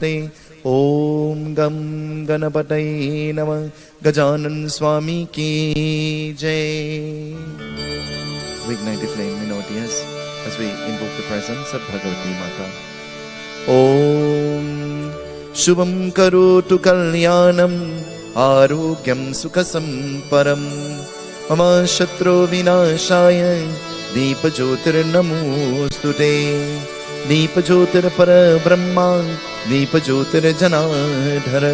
नमस्ते। ओम गम गणपतये नमः। गजानन स्वामी की जय। We ignite the flame in our tears as we invoke the presence of Bhagavati Mata. Om Shubham Karotu Kalyanam Arogyam Sukhasamparam Mama Shatru Vinashaya Deepa Jyotir Namostute. Deepa Jyotir Para Brahma Deepa Jyotir Janadhara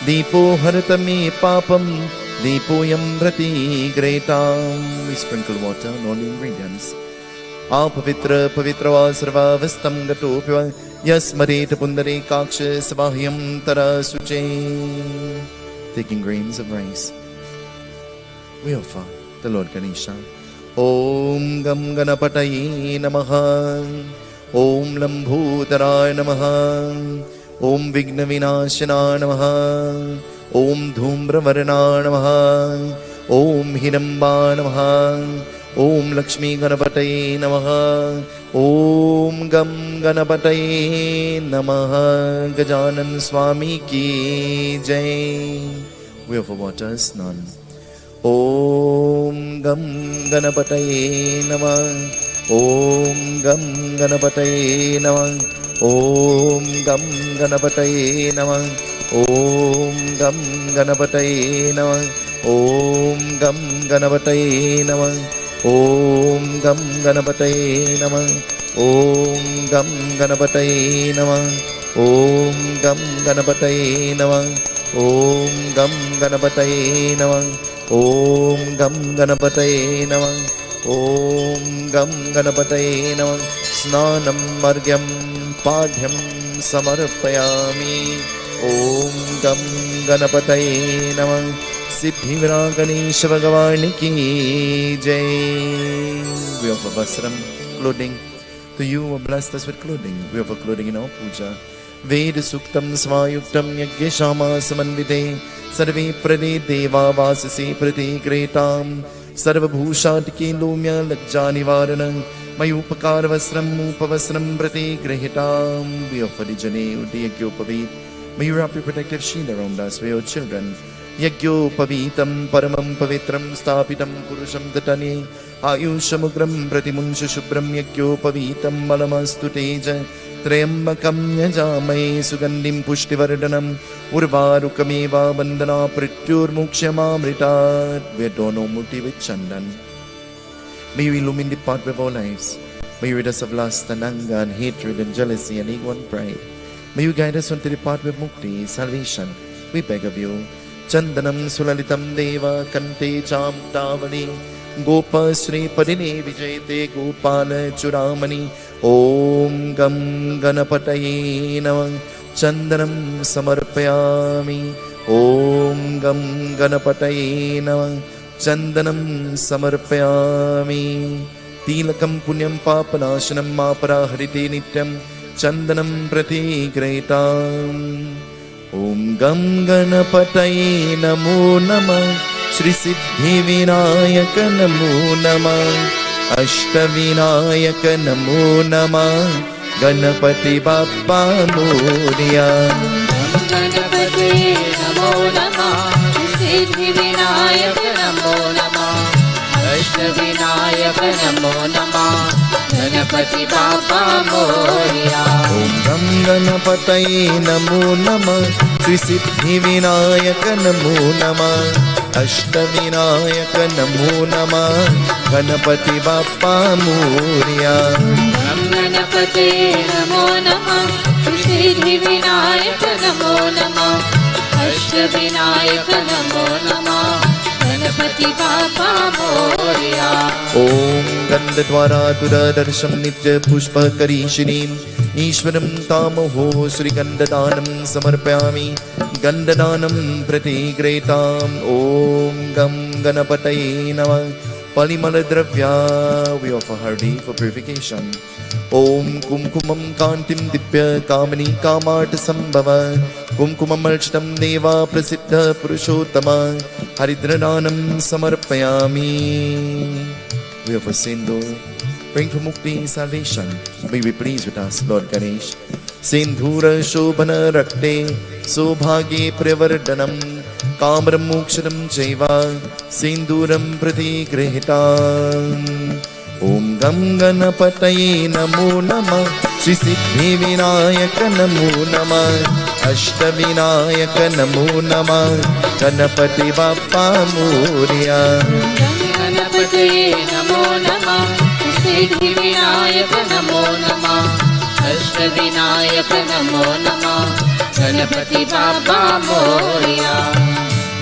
Deepo Haratame Papam Deepo Yamrati Gretam. We sprinkle water on all the ingredients. Apavitra Pavitra Sarva Vastam Gatopya Yasmaret Pundare Kaksha Savahyam Tara Suche. Taking grains of rice, we offer the Lord Ganesha. Om Gam Ganapataye Namaha. Om Lambhutaraye Namaha. Om Vigna Vinashana Namaha. Om Dhumravarana Namaha. Om Hidamba Namaha. Om Lakshmi Ganapataye Namaha. Om Gam Ganapataye Namaha. Gajanan Swami ki jai. We offer water snan. Om Gam Ganapataye Namaha. Om Gam Ganapataye Namaha. Om Gam Ganapataye Namaha. Om Gam Ganapataye Namaha. Om Gam Ganapataye Namaha. Om Gam Ganapataye Namaha. Om Gam Ganapataye Namaha. Om Gam Ganapataye Namaha. Om Gam Ganapataye Namaha. Om Gam Ganapataye Namaha. Om Gam Ganapataye Namaha. Snanam Margyam Padhyam Samarpayami. Om Gam Ganapataye Namaha. Siddhi Ganesh Bhagavan ki jai. We offer vasram, clothing. To you who blessed us with clothing, we offer clothing in our puja. Ved Suktam Svayuktam Yagya Shama Samanvite Sarve Prade Deva Vasase Prati Gretam Sarva Bhushatki Lumya Lakja Nivarana Mayupakar Vasram Upavasram Prati Grehitam. We offer the Jane Uti Yagyopavit. May you wrap your protective shield around us, we your children. Yagyopavitam Paramam Pavitram Stapitam Purusham Tatani Ayushamugram Pratimunsha Shubram Yagyopavitam Malamastu Teja Trayambakam Yajamai Sugandim Pushtivardhanam Urvarukamiva Bandana Prityur Mukshama We adorn our murti with Chandan. May you illumine the pathway of our lives. May you rid us of lust and anger and hatred and jealousy and ego and pride. May you guide us onto the pathway of mukti, salvation. We beg of you. Chandanam Sulalitam Deva Kante Cham Davani Gopa Sri Padine Vijayate Gopala Churamani. Om Gam Ganapataye Namah. Chandanam Samarpayami. Om Gam Ganapataye Namah. Chandanam Samarpayami. Tilakam Punyam Papanashanam Mapara Harite Nityam Chandanam Prati Gretam. Om Gam Ganapataye Namo Namah. Shri Siddhi Vinayaka Namo Namah. Ashta Vinayaka Namo Namah. Ganapati Bappa Moria. Ganapati Namo Namah. Shri Siddhi Vinayaka Namo Namah. Ashta Vinayaka Namo Namah. Ganapati Bappa Moria. Om Gam Ganapataye Namo Namah. Shri Siddhi Vinayaka Namo Namah. Ashta Vinayaka Namo Namah. Ganapati Bappa Moria. Gam Ganapati Namo Namah. Shri Siddhi Vinayaka Namo Namah. Ashta Vinayaka Namo Namah. Ganapati Bappa Moria. Om Gandadvara Tura Darsham Nitya Pushpa Karishinim Ishwaram Tamaho Sri Gandadanam Samarpayami. Gandadanam Prati Gretam. Om Gam Ganapataye Namah. Palimala Dravya. We offer hardi for purification. Om Kumkumam Kantim Dipya Kamani Kamart Sambhava. Kumkumam Architam Deva Prasiddha Purushottama. Haridradanam Samarpayami. We offer Sindur. Bring for mukti salvation. May be pleased with us, Lord Ganesh. सिंधूर शोभन रक्ते सौभाग्ये प्रवर्धनम कामरं मोक्षदं चैव सिंदूरं प्रतिगृहीता ओम गं गणपतये नमो नमः श्री सिद्धि विनायक नमो नमः अष्टविनायक नमो नमः गणपति बाप्पा मोरया गणपतये नमो नमः सिद्धि विनायक नमो नमः अष्टविनायक नमो नमः Ganpati Bappa Morya.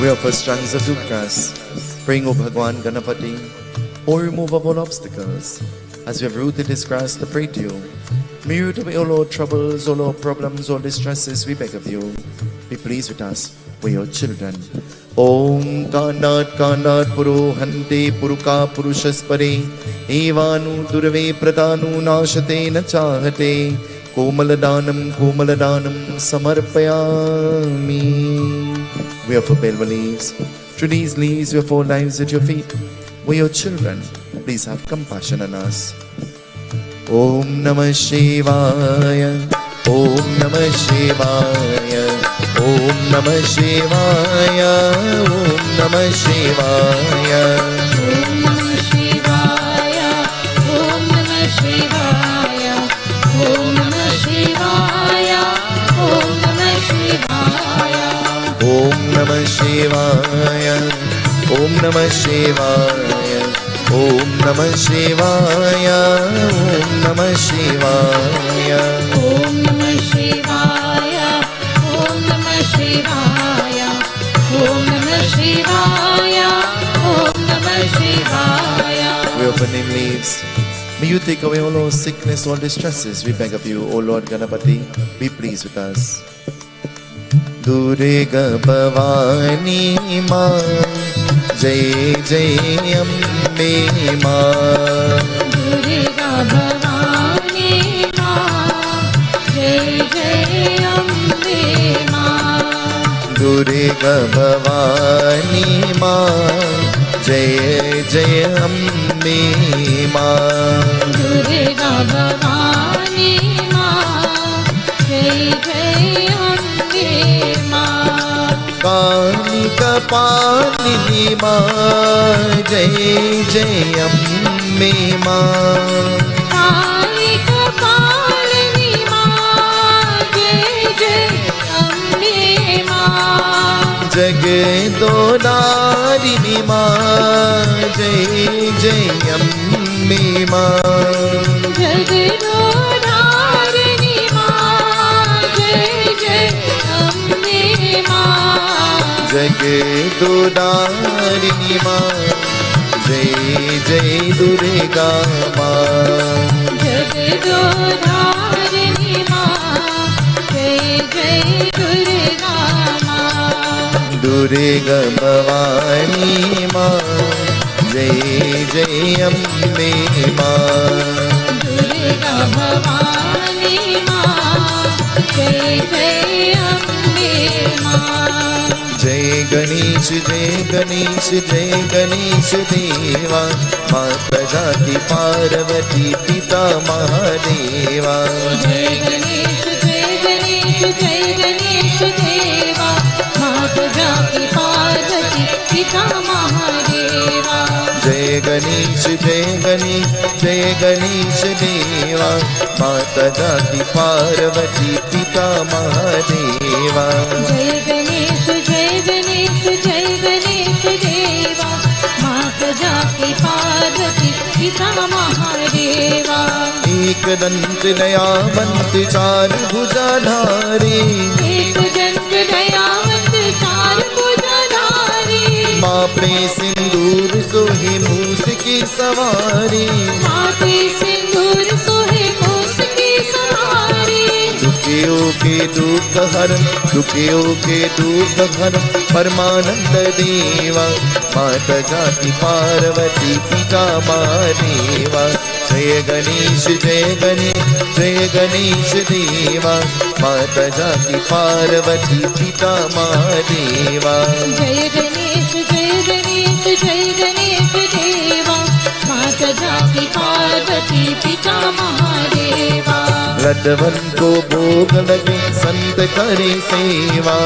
We offer strands of dukkas, praying, O Bhagwan Ganapati, O remove of all obstacles. As we have rooted this grass to pray to you, may you root away all our troubles, all our problems, all distresses, we beg of you. Be pleased with us, we your children. Om Kanat Kanat Purohante Puruka Purushaspare Evanu Durve Pradanu Nashate Nachahate Komaladanam Samarpayami. We offer Belva leaves. Through these leaves, we offer lives at your feet. We your children. Please have compassion on us. Om Namah Shivaya. Om Namah Shivaya. Om Namah Shivaya. Om Namah Shivaya. Om Namah Shivaya. Om Namah Shivaya. Om Namah Shivaya. Om Namah Shivaya. Om Namah Shivaya. Om Namah Shivaya. Om Namah Shivaya. Om Namah Shivaya. Om Namah Shivaya. Om Namah Shivaya. Om Namah Shivaya. Om Namah Shivaya. We offer name leaves. May you take away all our sickness, all distresses. We beg of you, O Lord Ganapati, be pleased with us. Durga Bhavani Ma Jai Jai Ambe Ma Durga Bhavani Ma Jai Jai Ambe Ma Durga Bhavani Ma Jai Jai Ambe Ma Durga Bhavani Ma Jai Jai Ambe Ma Kali Kapalini Ma Jai Jai Ambe Ma Kali Kapalini Ma Jai Jai Ambe Ma Jagadodarini Ma Jai Jai Ambe Ma Jagadodarini Ma Jai Jai Ambe Ma Jagadodarini Ma Jai Jai Durga Ma Jagadodarini Ma Jai Jai Durga Ma Durga Bhavani Ma Jai Jai Ambe Ma Durga Bhavani Ma Jai Jai Ambe Ma Jai Ganesh Jai Ganesh Jai Ganesh Deva Mata Jati Parvati Pita Mahadeva Jai Ganesh Jai Ganesh Jai Ganesh Deva Mata Jati Parvati Pita Mahadeva Jai Ganesh Jai Ganesh Jai Ganesh Deva Mata Jati Parvati Pita Mahadeva Jai Ganesh Jai Ganesh Jai Ganesh Deva Mata Jati Parvati Pita Mahadeva एक दंत दयावंत चार भुजाधारी एक दंत दयावंत चार भुजाधारी मापे सिंदूर सोहे मूस की सवारी माथे सिंदूर सोहे मूस की सवारी दुखियों के दुख हर दुखियों के दुख हर परमानंद देवा माता जाति पार्वती पिता महादेवा जय गणेश जय गणेश जय गणेश देवा माता जाति पार्वती पिता महादेवा जय गणेश जय गणेश जय गणेश देवा माता जाकी पार्वती पिता महादेवा। लडवन को भोग लगे संत करे सेवा,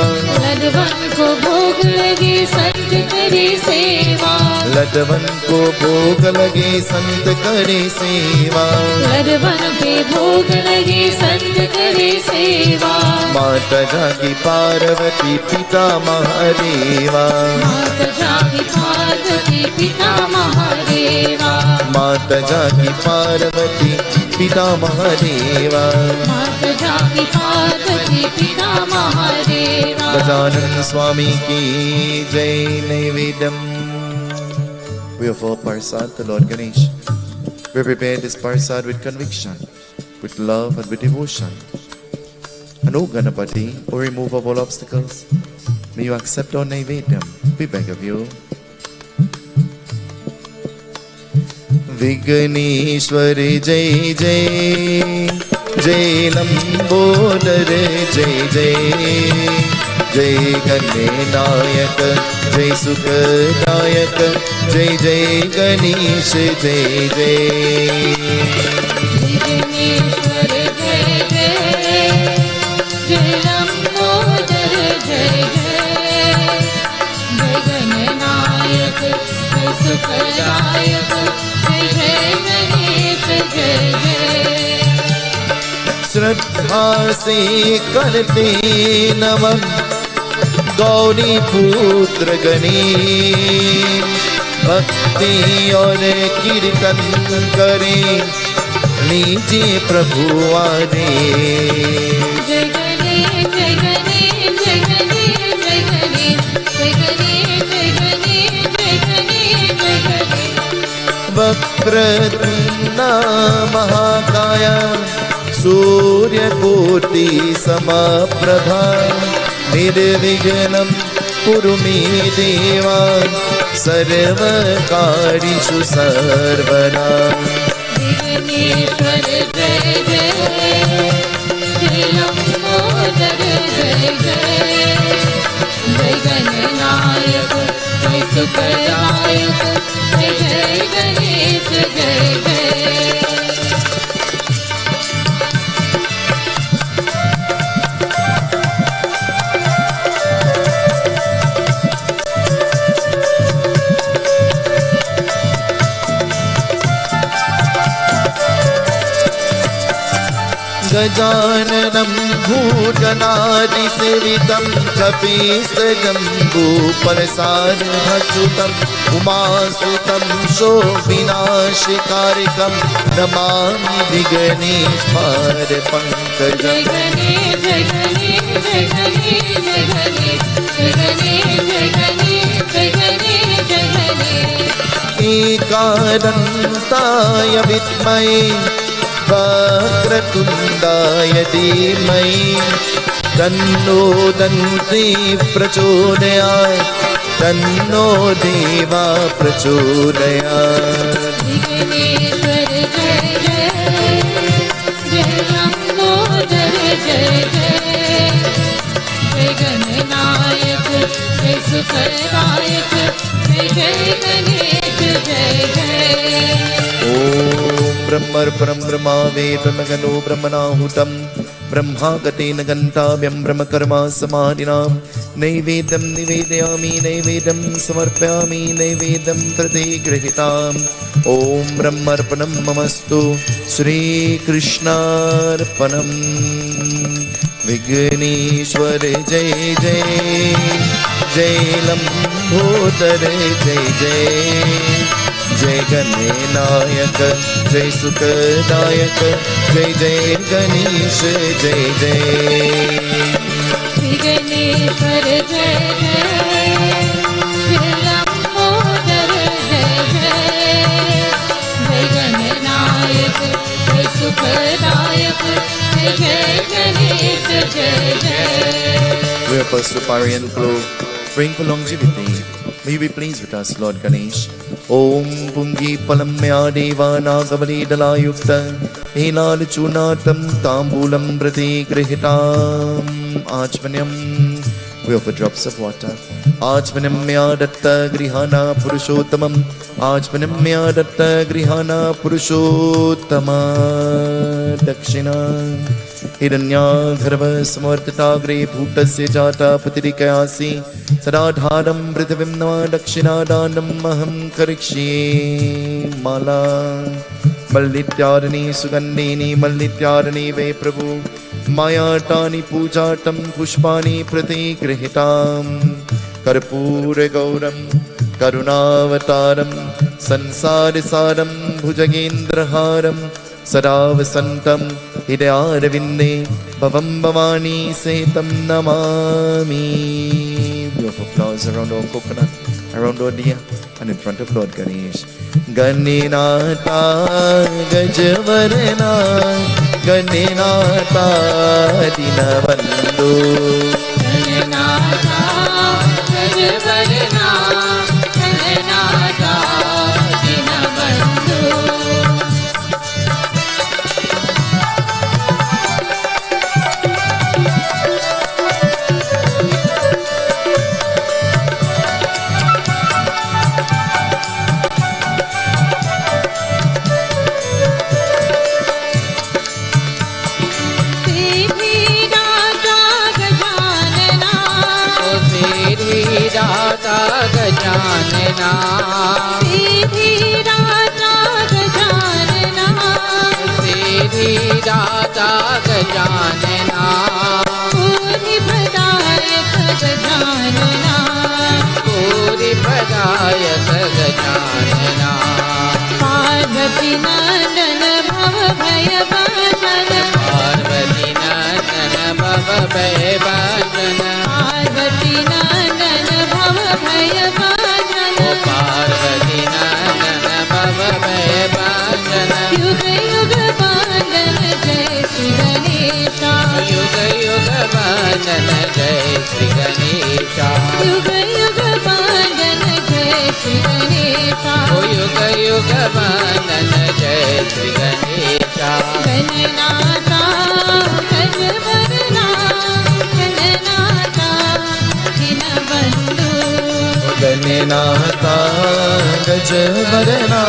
लडवन को भोग लगे संत करे सेवा, लडवन को भोग लगे संत करे सेवा, लडवन पे भोग लगे संत करे सेवा। माता जागी पार्वती पिता महादेवा, माता जाकी पार्वती पिता महादेवा, माता जागी पार्वती पिता महादेवा, माता जाकी पार्वती पिता महादेवा। गजानन स्वामी की जय। Naivedyam. We offer Parsad to Lord Ganesh. We prepare this Parsad with conviction, with love and with devotion. And O Ganapati, O remove of all obstacles, may you accept our Naivedyam, we beg of you. Viganeshwar Jai Jai, Jai Lambodar Jai Jai, Jai Ganenayak, Jai Sukadayak, Jai Jai Ganesh Jai Jai. Vighneshwar जय जय, जय लंबोदर जय जय, जय गणनायक जय सुखदायक, जय जय गणेश जय जय। श्रद्धा से करते नमन गौरी पुत्र गणेश, भक्ति और कीर्तन करें लीजिए प्रभु आदेश। जय गणेश जय गणेश जय गणेश जय गणेश जय गणेश जय गणेश जय गणेश जय गणेश। वक्रतुण्ड महाकाय सूर्यकोटि समप्रभा, निर्विघ्नं कुरु मे देवा, सर्वकार्येषु सर्वदा। विघ्नेश्वर जय जय, जय लंबोदर जय जय, जय गणनायक जय सुखदायक, जय जय गणेश जय जय। गजाननं भूतनादिसेवितं कपिस्तजम्बूफलसारभक्षुतं, उमासुतं शोकविनाशकारिकं, नमामि विघ्नेश्वरपङ्कजम्। जय गणेश जय गणेश जय गणेश जय गणेश जय गणेश जय गणेश जय गणेश जय गणेश। एकादन्ताय विद्महे वक्रतुण्डाय धीमहि, तन्नो दन्ती प्रचोदयात्, तन्नो देवा प्रचोदयात्। विघ्नेश्वर जय जय, जय लंबोदर जय जय, जय गणनायक जय सुखदायक, जय जय गणेश जय जय। ओम ब्रह्मर्परं ब्रह्मावे ब्रह्मगणो ब्रह्मणाहुतं, ब्रह्मागतेन गन्ताव्यं ब्रह्मकर्मा समाधिनां, नैवेद्यं निवेदयामि नैवेद्यं समर्पयामि नैवेद्यं प्रतिगृहीताम्। ओम ब्रह्मर्पणं ममस्तु श्रीकृष्णार्पणम्। विघ्नेश्वर जय जय, जय लंबोदर जय जय, जय गणनायक जय सुखदायक, जय जय गणेश जय जय। विघ्नेश्वर जय जय, जय लंबोदर जय जय, जय गणनायक जय सुखदायक, जय जय गणेश जय जय। We are first to Parian Clove, praying for longevity. May you be pleased with us, Lord Ganesh. Om Pungi Palamya Deva Nagavali Dalayukta, Elal Chunatam Tambulam Prati Grihitam Achmanyam. We offer drops of water. आचमनम्या Dutt गृहाणा पुरुषोत्तमम् आचमनम्या Dutt गृहाणा Purushottama दक्षिणा हिरण्यागर्भ समर्थिताग्रे भूतस्य जाता पतिरिकयासि सदाधारं पृथिवीं न दक्षिणादानम् अहं करिष्ये माला मल्लित्यारिणी सुगन्धिनी मल्लित्यारिणी वे प्रभु मायाटानि पूजाटं पुष्पाणि प्रतिगृहीताम् कर्पूरगौरं करुणावतारं संसारसारं भुजगेन्द्रहारं सदा वसन्तं हृदयारविन्दे भवं भवानी सहितं Namami. Beautiful flowers around our coconut, around our deer, and in front of Lord Ganesh. Ganenata Gajavarana Ganenata Dinavando Ganenata Gajavarana Ganenata Dinavando Gajanana सीधी राता गजानना सीधी दाता गजानना पूरी प्रदायक गजानना पूरी प्रदायक गजानना पार्वती नंदन भव भय भजन पार्वती नंदन भव भय भजन पार्वती नंदन भव भय भजन पार्वती नंदन भव भय भजन युग युग वंदन जय श्री गणेशा युग युग वंदन जय श्री गणेशा युग युग वंदन जय श्री गणेशा युग युग वंदन जय Shri Ganesha Gananatha गजवरना Gananatha Deenbandhu Gananatha गजवरना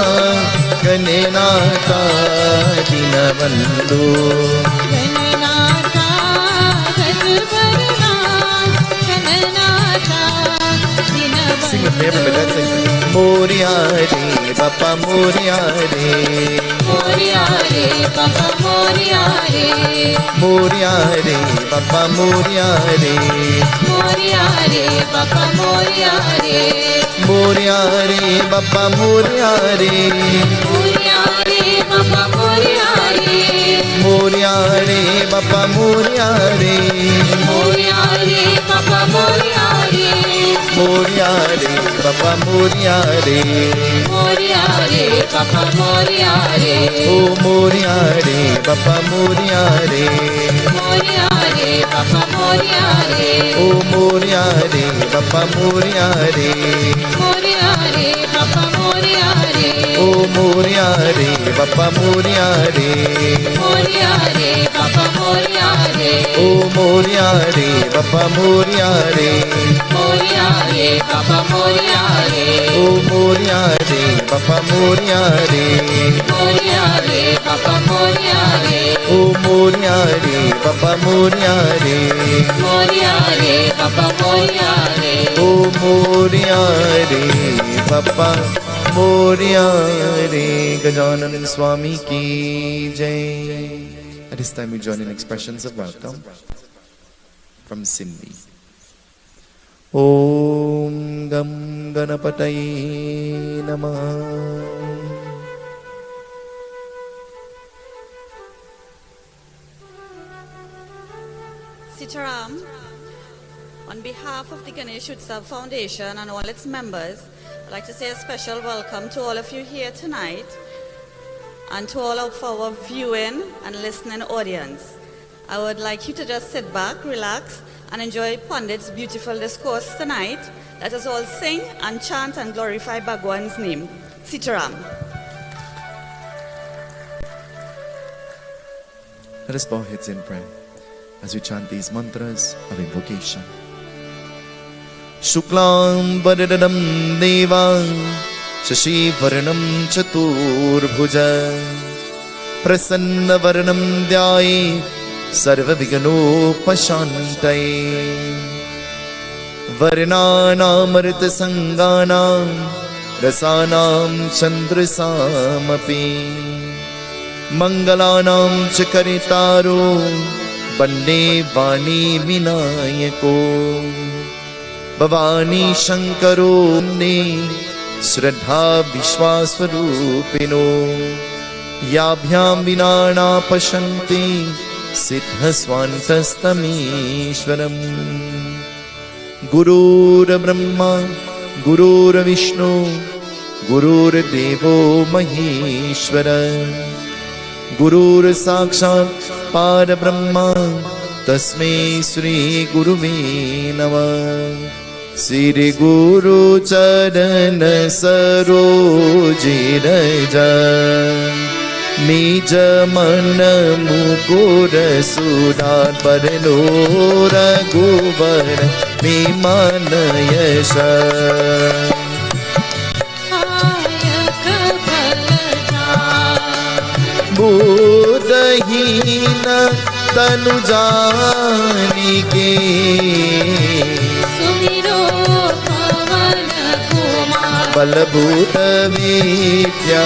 Gananatha Deenbandhu Gananatha गजवरना Gananatha Sing with me, Deenbandhu everybody, let's sing. Moria re, Bappa Moria re, Moriya रे बाबा मोरिया रे Moria re, Bappa Moria re, Moriya रे बाबा मोरिया रे Moria re, Bappa Moria re, Moriya रे बाबा मोरिया रे Moria re, Bappa Moria re, Moriya रे बाबा मोरिया रे Moria re, Bappa Moria re, Moriya रे बाबा मोरिया रे Oh Moria re, Bappa Moria re, Moriya रे बाबा मोरिया रे Oh Moria re, Bappa Moria re, Moriya रे बाबा मोरिया रे Oh Moria re, Bappa Moria re, Moriya रे बाबा मोरिया रे Oh Moria re, Bappa Moria re, Moriya रे बाबा मोरिया रे Oh Moria re, Bappa Moria re, Moriya रे बाबा मोरिया रे Oh Moria re, Bappa Moria re, Moriya रे बाबा मोरिया रे Oh Moria re, Bappa Moria re. Gajanan Swami ki jai. At this time we join in expressions of welcome from Cindy. Om Gam Ganapataye Namah. Seetahal, on behalf of the Ganesh Utsav Foundation and all its members, I'd like to say a special welcome to all of you here tonight and to all of our viewing and listening audience. I would like you to just sit back, relax, and enjoy Pandit's beautiful discourse tonight. Let us all sing and chant and glorify Bhagwan's name. Seetahal. Let us bow our heads in prayer as we chant these mantras of invocation. शुक्लांबरधरं देवां शशिवर्णं चतुर्भुजा प्रसन्नवदनं ध्यायेत् सर्वविघ्नोपशान्तये वर्णानामृतसंगानां रसानां चन्द्रसामपि मङ्गलानां च करितारो वन्दे वाणी विनायको भवानी शङ्करो वन्दे श्रद्धा विश्वासरूपिणो याभ्यां विना न पश्यन्ति सिद्धस्वान्तस्तमीश्वरम् गुरुर्ब्रह्मा गुरुर्विष्णु गुरुर्देवो महेश्वर गुरुर्साक्षात् परब्रह्मा तस्मै श्री गुरुवे नमः श्री गुरु चरण सरोज रज निज मन मुकुर सुधार बरनो रघुवर मे मन यश बुद्धहीन तनु जानिके बलभूत विद्या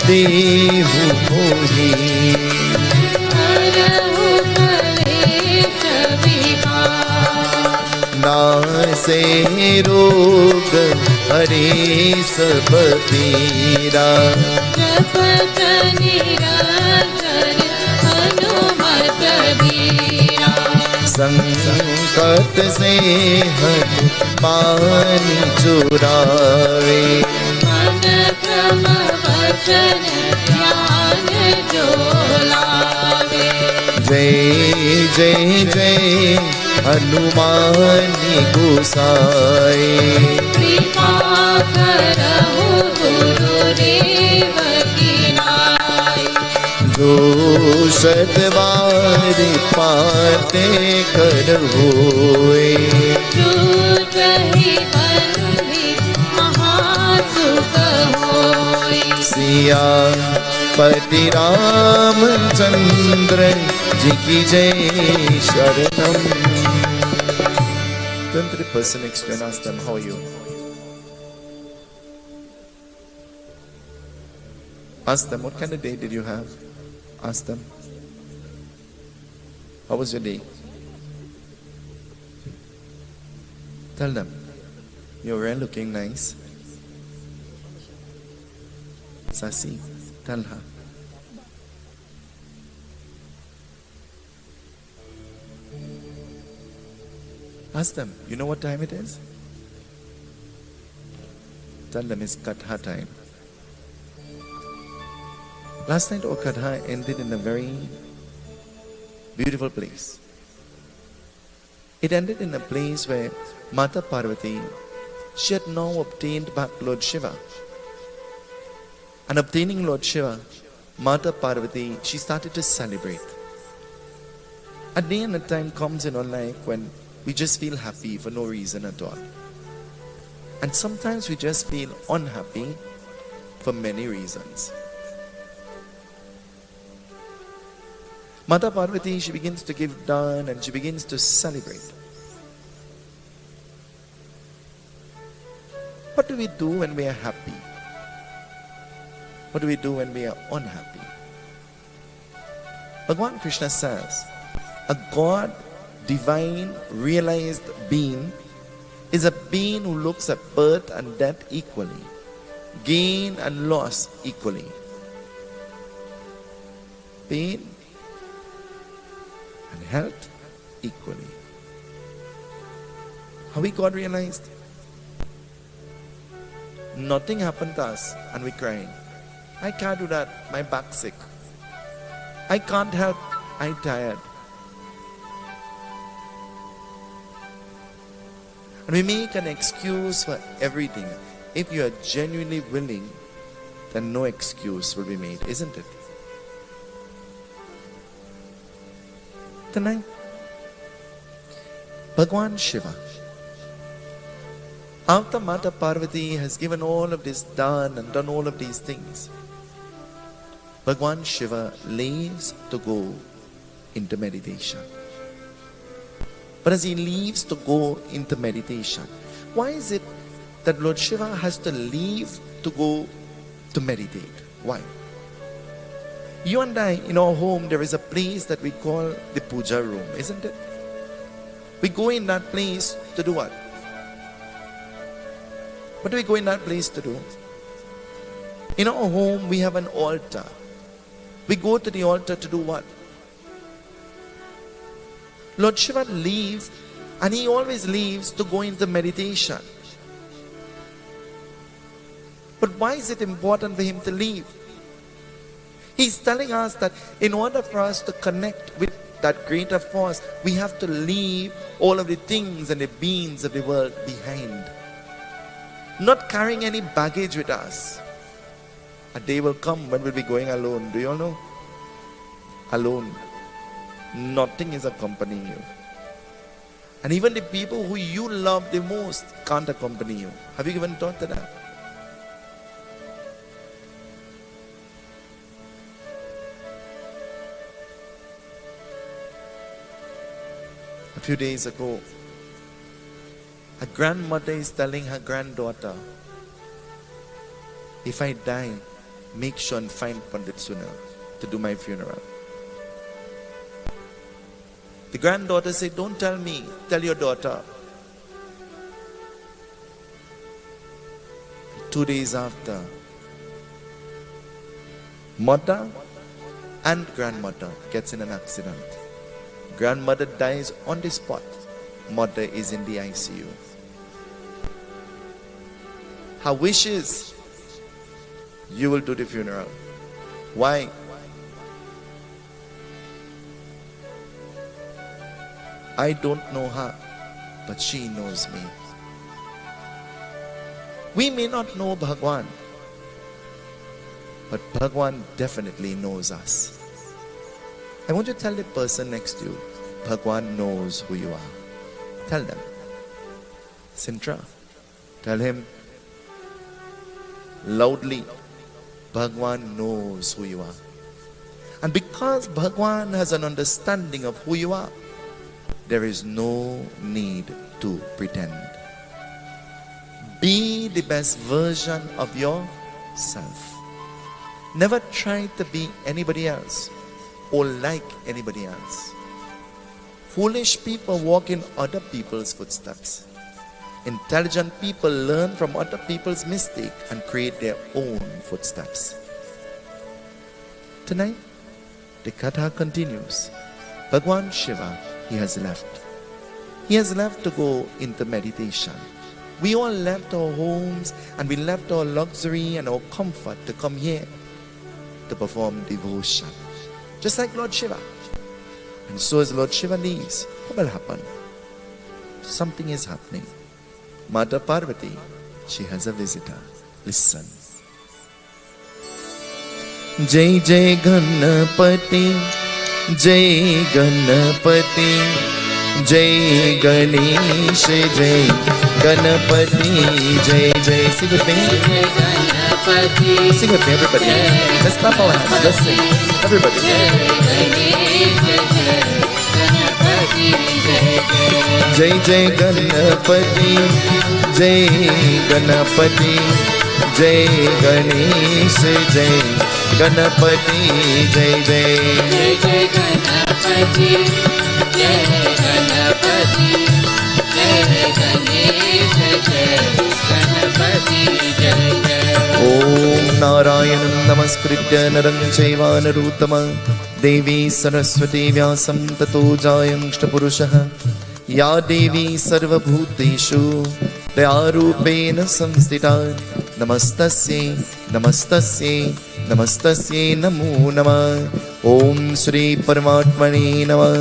देहु मोहि नासे रोग हरे सब पीरा संकट से पानी चुरावे जय जय जय हनुमान गोसाई कृपा करहु गुरुदेव की नाई जो शतवार पाते कर होए सिया पति रामचंद्र जी की जय शरणम. Turn to the person next to you and ask them, how are you? Ask them, what kind of day did you have? Ask them. How was your day? Tell them. You're really looking nice. Sasi, tell her. Ask them, you know what time it is? Tell them it's Katha time. Last night our Katha ended in a very beautiful place. It ended in a place where Mata Parvati, she had now obtained back Lord Shiva. And obtaining Lord Shiva, Mata Parvati, she started to celebrate. A day and a time comes in our life when we just feel happy for no reason at all. And sometimes we just feel unhappy for many reasons. Mata Parvati, she begins to give dawn and she begins to celebrate. What do we do when we are happy? What do we do when we are unhappy? Bhagavan Krishna says, a God, divine, realized being is a being who looks at birth and death equally, gain and loss equally, pain and health equally. Are we God realized? Nothing happened to us and we're crying. I can't do that, my back's sick. I can't help, I'm tired. And we make an excuse for everything. If you are genuinely willing, then no excuse will be made, isn't it? Tonight, Bhagwan Shiva, After Mata Parvati has given all of this done and done all of these things, Bhagwan Shiva leaves to go into meditation. But as he leaves to go into meditation, why is it that Lord Shiva has to leave to go to meditate? Why? You and I, in our home, there is a place that we call the puja room, isn't it? We go in that place to do what? What do we go in that place to do? In our home, we have an altar. We go to the altar to do what? Lord Shiva leaves, and he always leaves to go into meditation. But why is it important for him to leave? He's telling us that in order for us to connect with that greater force, we have to leave all of the things and the beings of the world behind. Not carrying any baggage with us. A day will come when we'll be going alone. Do you all know? Alone. Nothing is accompanying you. And even the people who you love the most can't accompany you. Have you given thought to that? A few days ago, a grandmother is telling her granddaughter, if I die, make sure and find Pandit Sunil to do my funeral. The granddaughter said, don't tell me, tell your daughter. 2 days after, mother and grandmother gets in an accident. Grandmother dies on the spot. Mother is in the ICU. Her wish is, you will do the funeral. Why? I don't know her, but she knows me. We may not know Bhagwan, but Bhagwan definitely knows us. I want you to tell the person next to you, Bhagwan knows who you are. Tell them. Sintra, tell him loudly, Bhagwan knows who you are. And because Bhagwan has an understanding of who you are, there is no need to pretend. Be the best version of yourself. Never try to be anybody else or like anybody else. Foolish people walk in other people's footsteps. Intelligent people learn from other people's mistakes and create their own footsteps. Tonight, the Katha continues. Bhagwan Shiva, he has left. He has left to go into meditation. We all left our homes and we left our luxury and our comfort to come here to perform devotion. Just like Lord Shiva. And so as Lord Shiva leaves, what will happen? Something is happening. Mata Parvati, she has a visitor. Listen. Jai Jai Ganapati, Jai Ganapati, Jai Ganesh, Jai Ganapati, Jai Jai. Sing with me. Sing with me, everybody. Let's clap our hands. Let's sing. Everybody. Jai Jai Ganapati, Jai Ganapati, Jai Ganesh, Jai Ganapati, Jai Jai. Jai Jai Ganapati, Jai Ganapati, Jai Ganesh, Jai Ganapati, Jai Jai. Om Narayanam Namaskritya Naram Chaiva Narutama Devi Saraswati Vyasam Tato Jayangshta Purushaha Ya Devi Sarva Bhuteshu Dayarupena Samstita Namastasye Namastasye Namastasye Namo Namah Om Shri Paramatmane Namah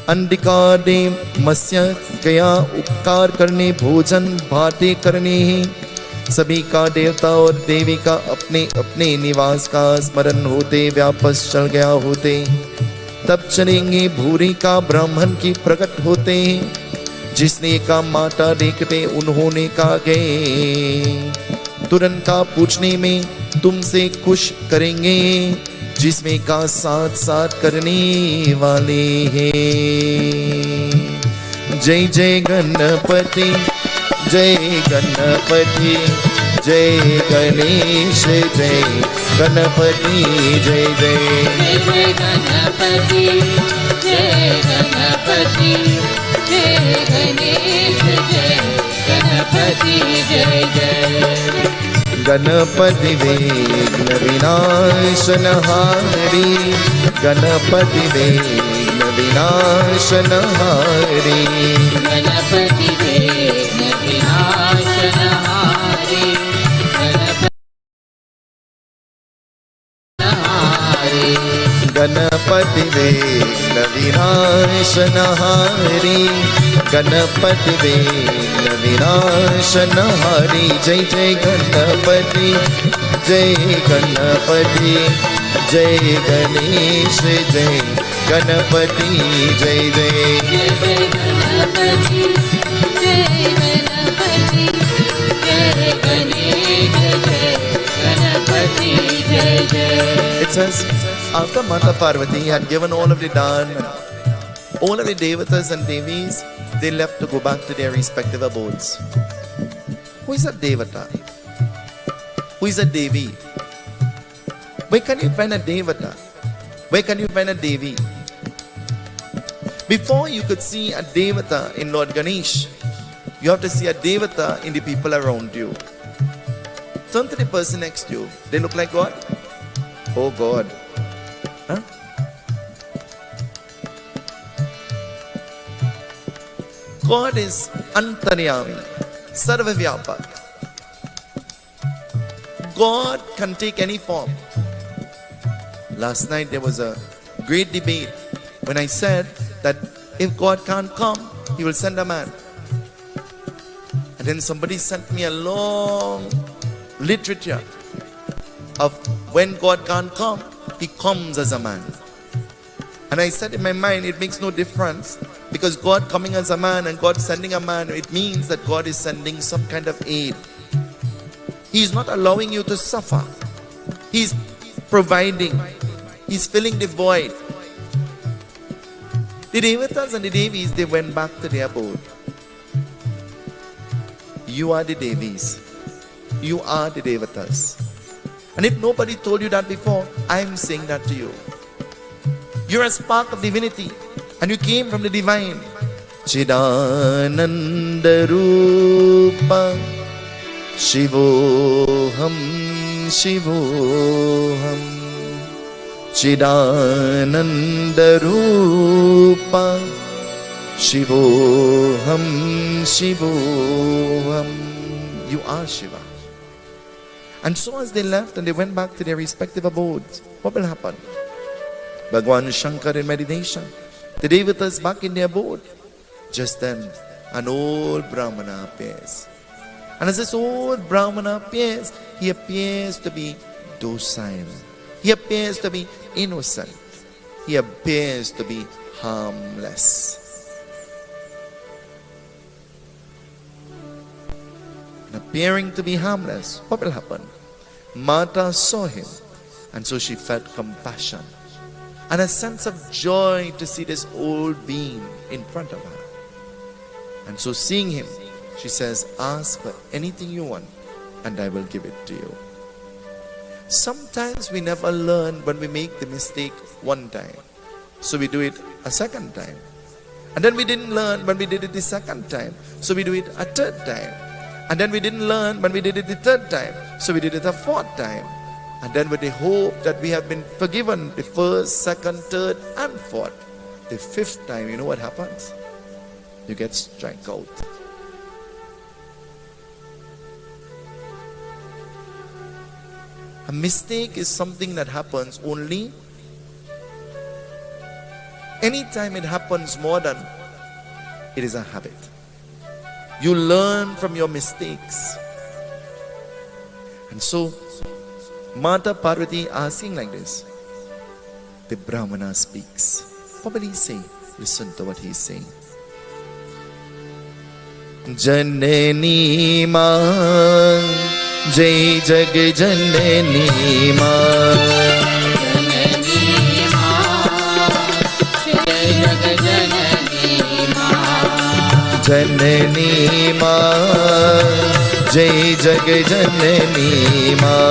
Andika de Masya Gaya Upkar Karne Bhojan Bhate Karne सभी का देवता और देवी का अपने अपने निवास का स्मरण होते व्यापस चल गया होते तब चलेंगे भूरी का ब्राह्मण की प्रकट होते जिसने का माता देखते उन्होंने कहा गए, तुरंत का पूछने में तुमसे खुश करेंगे, जिसमें का साथ साथ करने वाले हैं। जय जय गणपति, जय गणपति, जय गणेश, जय गणपति, जय जय जय गणपति, जय गणपति, जय गणेश, जय गणपति, जय जय गणपति विघ्न विनाशनहारी, गणपति विघ्न विनाशनहारी, गणपति विघ्न विनाशनहारी, गणपति विघ्न विनाशनहारी, गणपति विघ्न विनाशनहारी। जय जय गणपति, जय गणपति, जय गणेश, जय गणपति, जय जय जय गणपति, जय गणपति, जय गणेश, जय गणपति, जय जय। It says, after Mata Parvati had given all of the dan, all of the devatas and devis, they left to go back to their respective abodes. Who is a devata? Who is a devi? Where can you find a devata? Where can you find a devi? Before you could see a devata in Lord Ganesh, you have to see a devata in the people around you. Turn to the person next to you. They look like God? Oh God. Huh? God is Antaryami, Sarvavyapak. God can take any form. Last night there was a great debate when I said that if God can't come, He will send a man. And then somebody sent me a long literature of when God can't come, He comes as a man. And I said in my mind, it makes no difference, because God coming as a man and God sending a man, it means that God is sending some kind of aid. He is not allowing you to suffer. He is providing. He is filling the void. The devatas and the devis, they went back to their abode. You are the devis. You are the devatas. And if nobody told you that before, I am saying that to you. You're a spark of divinity, and you came from the divine. Chidananda Rupa Shivoham Shivoham Chidananda Rupa Shivoham Shivoham. You are Shiva. And so as they left and they went back to their respective abodes, what will happen? Bhagwan Shankar in meditation, the devatas back in their abode. Just then, an old Brahmana appears. And as this old Brahmana appears, he appears to be docile. He appears to be innocent. He appears to be harmless. And appearing to be harmless, what will happen? Mata saw him, and so she felt compassion and a sense of joy to see this old being in front of her. And so seeing him, she says, ask for anything you want and I will give it to you. Sometimes we never learn when we make the mistake one time, so we do it a second time. And then we didn't learn when we did it the second time, so we do it a third time. And then we didn't learn when we did it the third time, so we did it a fourth time. And then with the hope that we have been forgiven the first, second, third and fourth, the fifth time, you know what happens? You get struck out. A mistake is something that happens only anytime it happens more than it is a habit. You learn from your mistakes. And so, Mata Parvati asking like this. The Brahmana speaks. What will he say? Listen to what he is saying. जननी माँ जय जग जननी माँ जननी माँ जय जग जननी माँ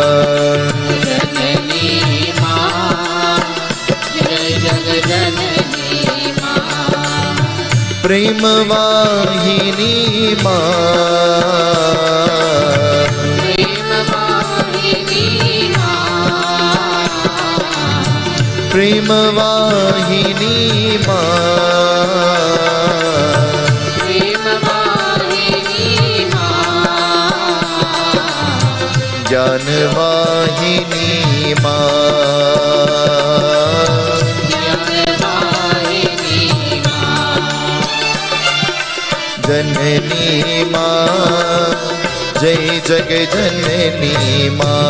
प्रेम वाहिनी माँ प्रेम वाहिनी माँ ज्ञान वाहिनी माँ जननी माँ जय जग जननी माँ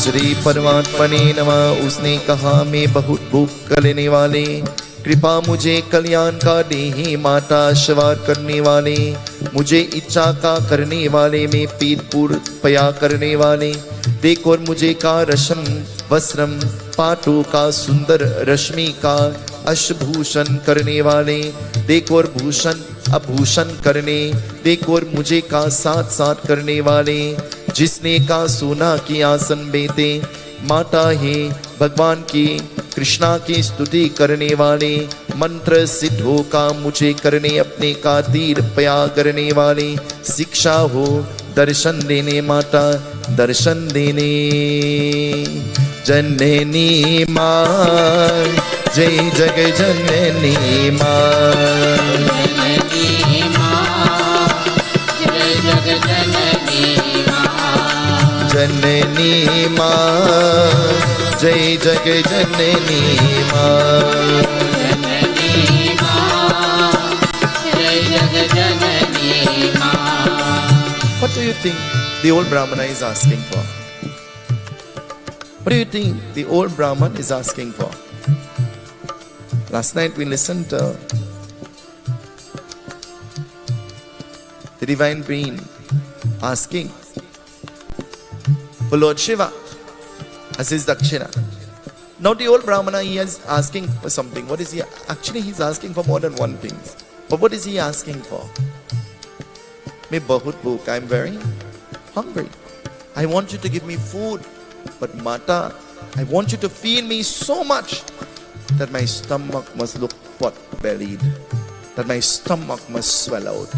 श्री परमात्मा ने नमः। उसने कहा मैं बहुत भूख करने वाले, कृपा मुझे कल्याण का देहि माता सवार करने वाले, मुझे इच्छा का करने वाले, मैं पीठ पूर्व पया करने वाले, देख और मुझे का रशम वस्त्रम पाटो का सुंदर रश्मि का अशभूषण करने वाले, देख और भूषण आभूषण करने, देख और मुझे का साथ साथ करने वाले, जिसने का सोना की आसन बेते, माता है भगवान की कृष्णा की स्तुति करने वाले, मंत्र सिद्ध हो का मुझे करने अपने का तीर पया करने वाले, शिक्षा हो दर्शन देने माता दर्शन देने। जननी माँ जय जग जननी माँ जननी माँ जय जग जननी माँ What do you think the old Brahmana is asking for? What do you think the old Brahman is asking for? Last night we listened to the divine being asking for Lord Shiva as his dakshina. Now the old Brahmana, he is asking for something. What is he? Actually, he's asking for more than one thing. But what is he asking for? मैं बहुत भूख, I am very hungry. I want you to give me food. But Mata, I want you to feed me so much that my stomach must look pot-bellied, that my stomach must swell out.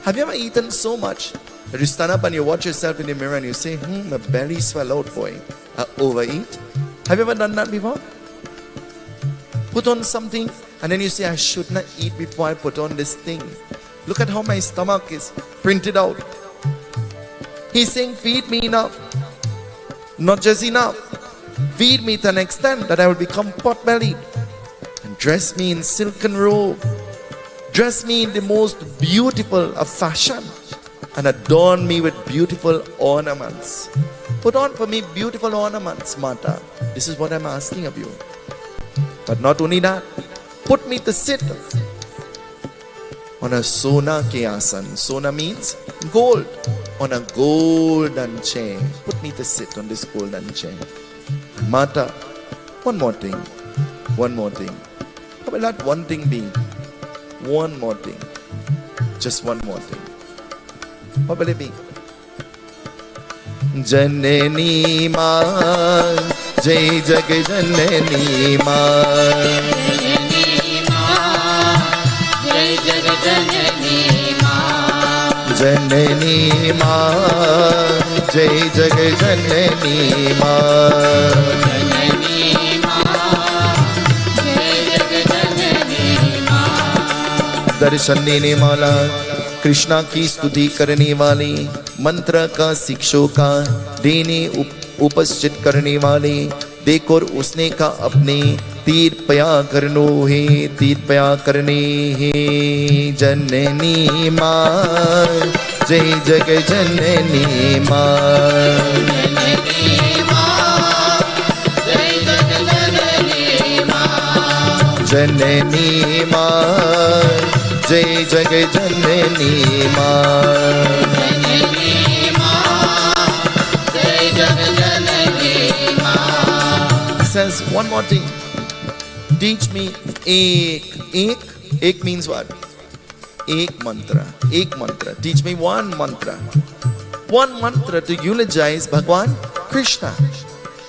Have you ever eaten so much that you stand up and you watch yourself in the mirror and you say, my belly swell out, boy. I overeat. Have you ever done that before? Put on something and then you say, I should not eat before I put on this thing. Look at how my stomach is printed out. He's saying, feed me enough. Not just enough. Feed me to an extent that I will become pot-bellied. And dress me in silken robe. Dress me in the most beautiful of fashion. And adorn me with beautiful ornaments. Put on for me beautiful ornaments, Mata. This is what I'm asking of you. But not only that. Put me to sit on a sona ke asan. Sona means gold. On a golden chair. Put me to sit on this golden chair. And Mata, one more thing. One more thing. How will that one thing be? One more thing. Just one more thing. What will it be? Janani Ma Jai Jag Janani Ma जननी माँ जय जग जननी माँ दर्शन देने वाला कृष्णा की स्तुति करने वाले मंत्र का शिक्षों का देने उपस्थित करने वाले देखो उसने का अपने तीर पया करनो है तीर पया करने है जननी माँ जय जग जननी माँ Janani Ma, Jai Jagai Janani Ma. He says one more thing. Teach me ek. Ek means what? Ek mantra. Ek mantra. Teach me one mantra. One mantra to eulogize Bhagwan Krishna,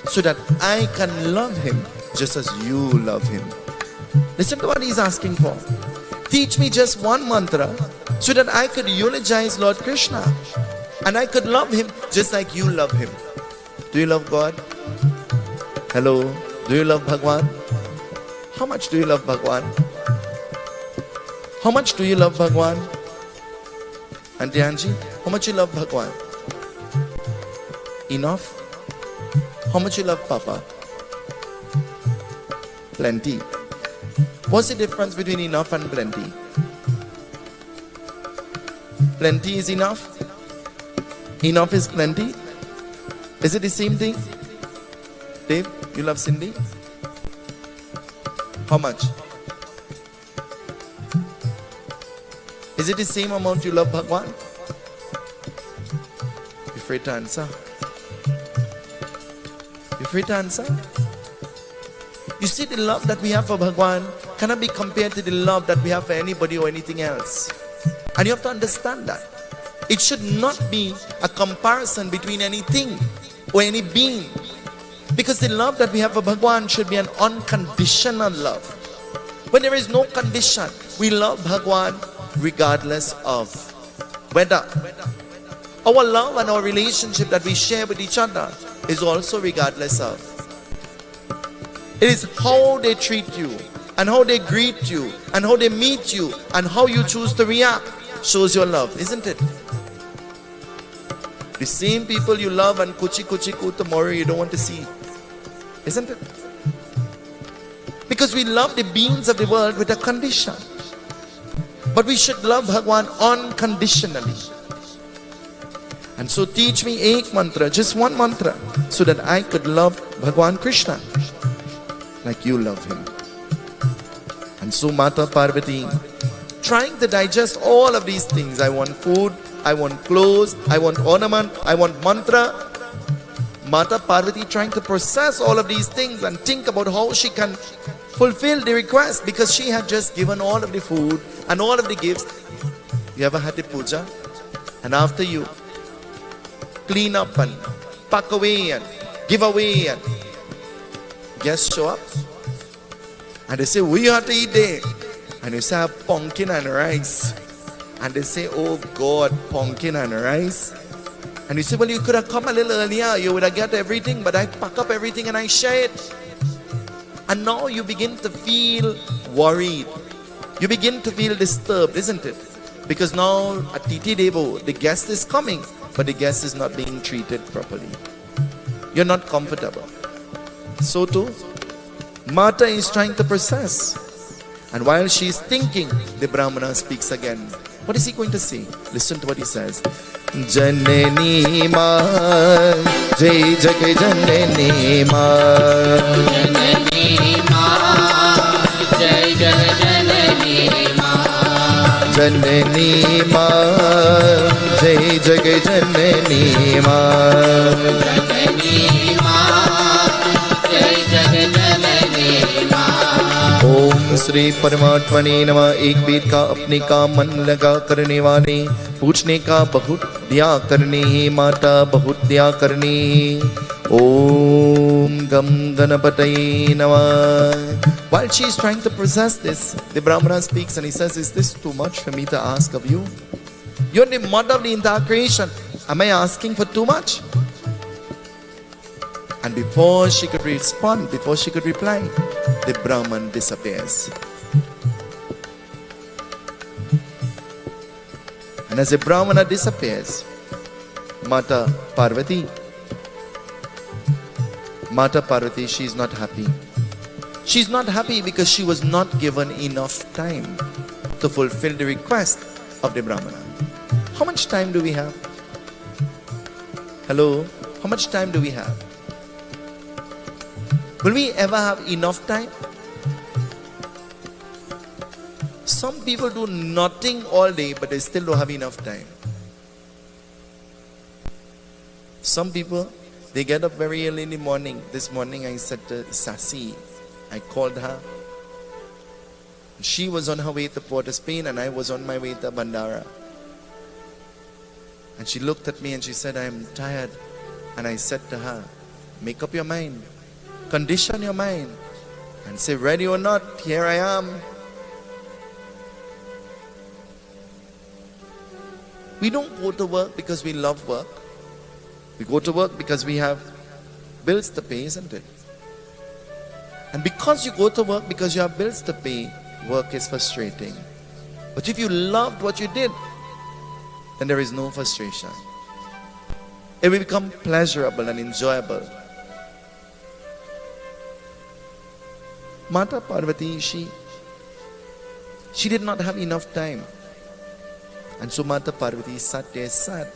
so that I can love him just as you love him. Listen to what he's asking for. Teach me just one mantra so that I could eulogize Lord Krishna and I could love him just like you love him. Do you love God? Hello? Do you love Bhagwan? How much do you love Bhagwan? How much do you love Bhagwan? Auntie Angie, how much you love Bhagwan? Enough? How much you love Papa? Plenty. What's the difference between enough and plenty? Plenty is enough? Enough is plenty? Is it the same thing? Dave, you love Cindy? How much? Is it the same amount you love Bhagwan? You're afraid to answer? You're afraid to answer? You see, the love that we have for Bhagwan cannot be compared to the love that we have for anybody or anything else. And you have to understand that. It should not be a comparison between anything or any being. Because the love that we have for Bhagwan should be an unconditional love. When there is no condition, we love Bhagwan regardless of whether. Our love and our relationship that we share with each other is also regardless of. It is how they treat you, and how they greet you, and how they meet you, and how you choose to react shows your love, isn't it? The same people you love and kuchi ku tomorrow you don't want to see, isn't it? Because we love the beings of the world with a condition. But we should love Bhagwan unconditionally. And so teach me ek mantra, just one mantra, so that I could love Bhagwan Krishna like you love him. And so Mata Parvati, trying to digest all of these things. I want food, I want clothes, I want ornament, I want mantra. Mata Parvati trying to process all of these things and think about how she can fulfill the request, because she had just given all of the food and all of the gifts. You ever had the puja? And after you clean up and pack away and give away, and guests show up and they say, "What you have to eat there?" And you say, "I have pumpkin and rice." And they say, "Oh God, pumpkin and rice." And you say, "Well, you could have come a little earlier, you would have got everything, but I pack up everything and I share it." And now you begin to feel worried. You begin to feel disturbed, isn't it? Because now at Titi Devo, the guest is coming, but the guest is not being treated properly. You're not comfortable. So too, Mata is trying to process. And while she is thinking, the Brahmana speaks again. What is he going to say? Listen to what he says. Janani Ma, Jai Jagai Janani Ma. Janani Ma, Jai Jagai Janani Ma. Janani Ma, Jai Jagai Janani Ma. Janani Ma, Jai Jagai Janani Ma. ओम श्री परमात्मने नमः। एक वेद का अपने का मन लगा करने वाले, पूछने का बहुत दिया करने, माता बहुत दिया करने। ओम गम गणपतये नमः। While she is trying to process this, the Brahmana speaks and he says, "Is this too much for me to ask of you? You're the mother of the entire creation. Am I asking for too much?" And before she could respond, before she could reply, the Brahman disappears. And as the Brahmana disappears, Mata Parvati, she is not happy. She's not happy because she was not given enough time to fulfill the request of the Brahmana. How much time do we have? Hello? How much time do we have? Will we ever have enough time? Some people do nothing all day, but they still don't have enough time. Some people, they get up very early in the morning. This morning I said to Sasi, I called her. She was on her way to Port of Spain and I was on my way to Bandara. And she looked at me and she said, I am tired. And I said to her, make up your mind. Condition your mind. And say, ready or not, here I am. We don't go to work because we love work. We go to work because we have bills to pay, isn't it? And because you go to work because you have bills to pay, work is frustrating. But if you loved what you did, then there is no frustration. It will become pleasurable and enjoyable. Mata Parvati, she did not have enough time. And so Mata Parvati sat there sad.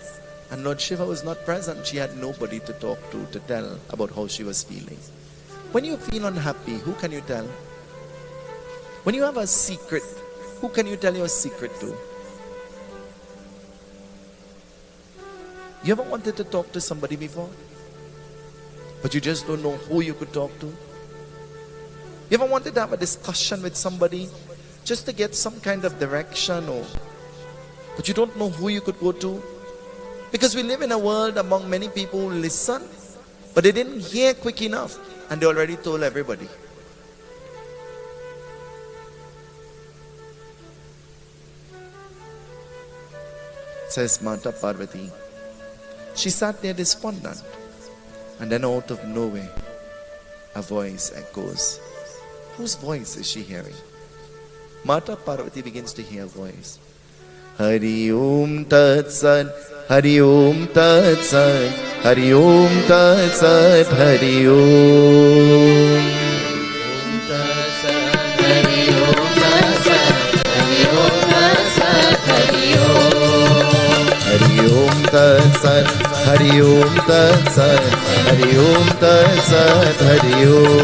And Lord Shiva was not present. She had nobody to talk to tell about how she was feeling. When you feel unhappy, who can you tell? When you have a secret, who can you tell your secret to? You ever wanted to talk to somebody before? But you just don't know who you could talk to? You ever wanted to have a discussion with somebody just to get some kind of direction, but you don't know who you could go to? Because we live in a world among many people who listen, but they didn't hear quick enough and they already told everybody. Says Mata Parvati. She sat there despondent, and then out of nowhere, a voice echoes. Whose voice is she hearing? Mata Parvati begins to hear a voice. Hari Om Tat Sat, Hari Om Tat Sat, Hari Om Tat Sat, Hari Om. Hari Om Tat Sat, Hari Om Tat Sat, Hari Om. Hari Om Tat Sat, Hari Om Tat Sat, Hari Om Tat Sat, Hari Om.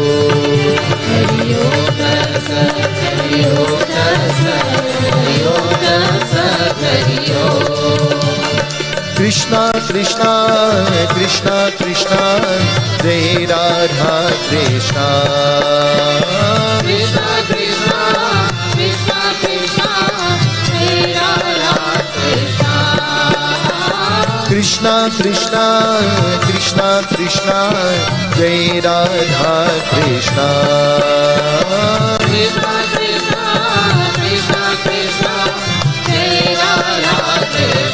Hari Om Tat Sat, Hari Om Tat Sat, Hari Om Tat Sat, Hari Om. Krishna Krishna Krishna Krishna Jai Radha Krishna. Krishna Krishna Krishna Krishna Jai Radha Krishna. Krishna Krishna Krishna Krishna Jai Radha Krishna. Krishna Krishna Krishna Krishna Jai Radha Krishna.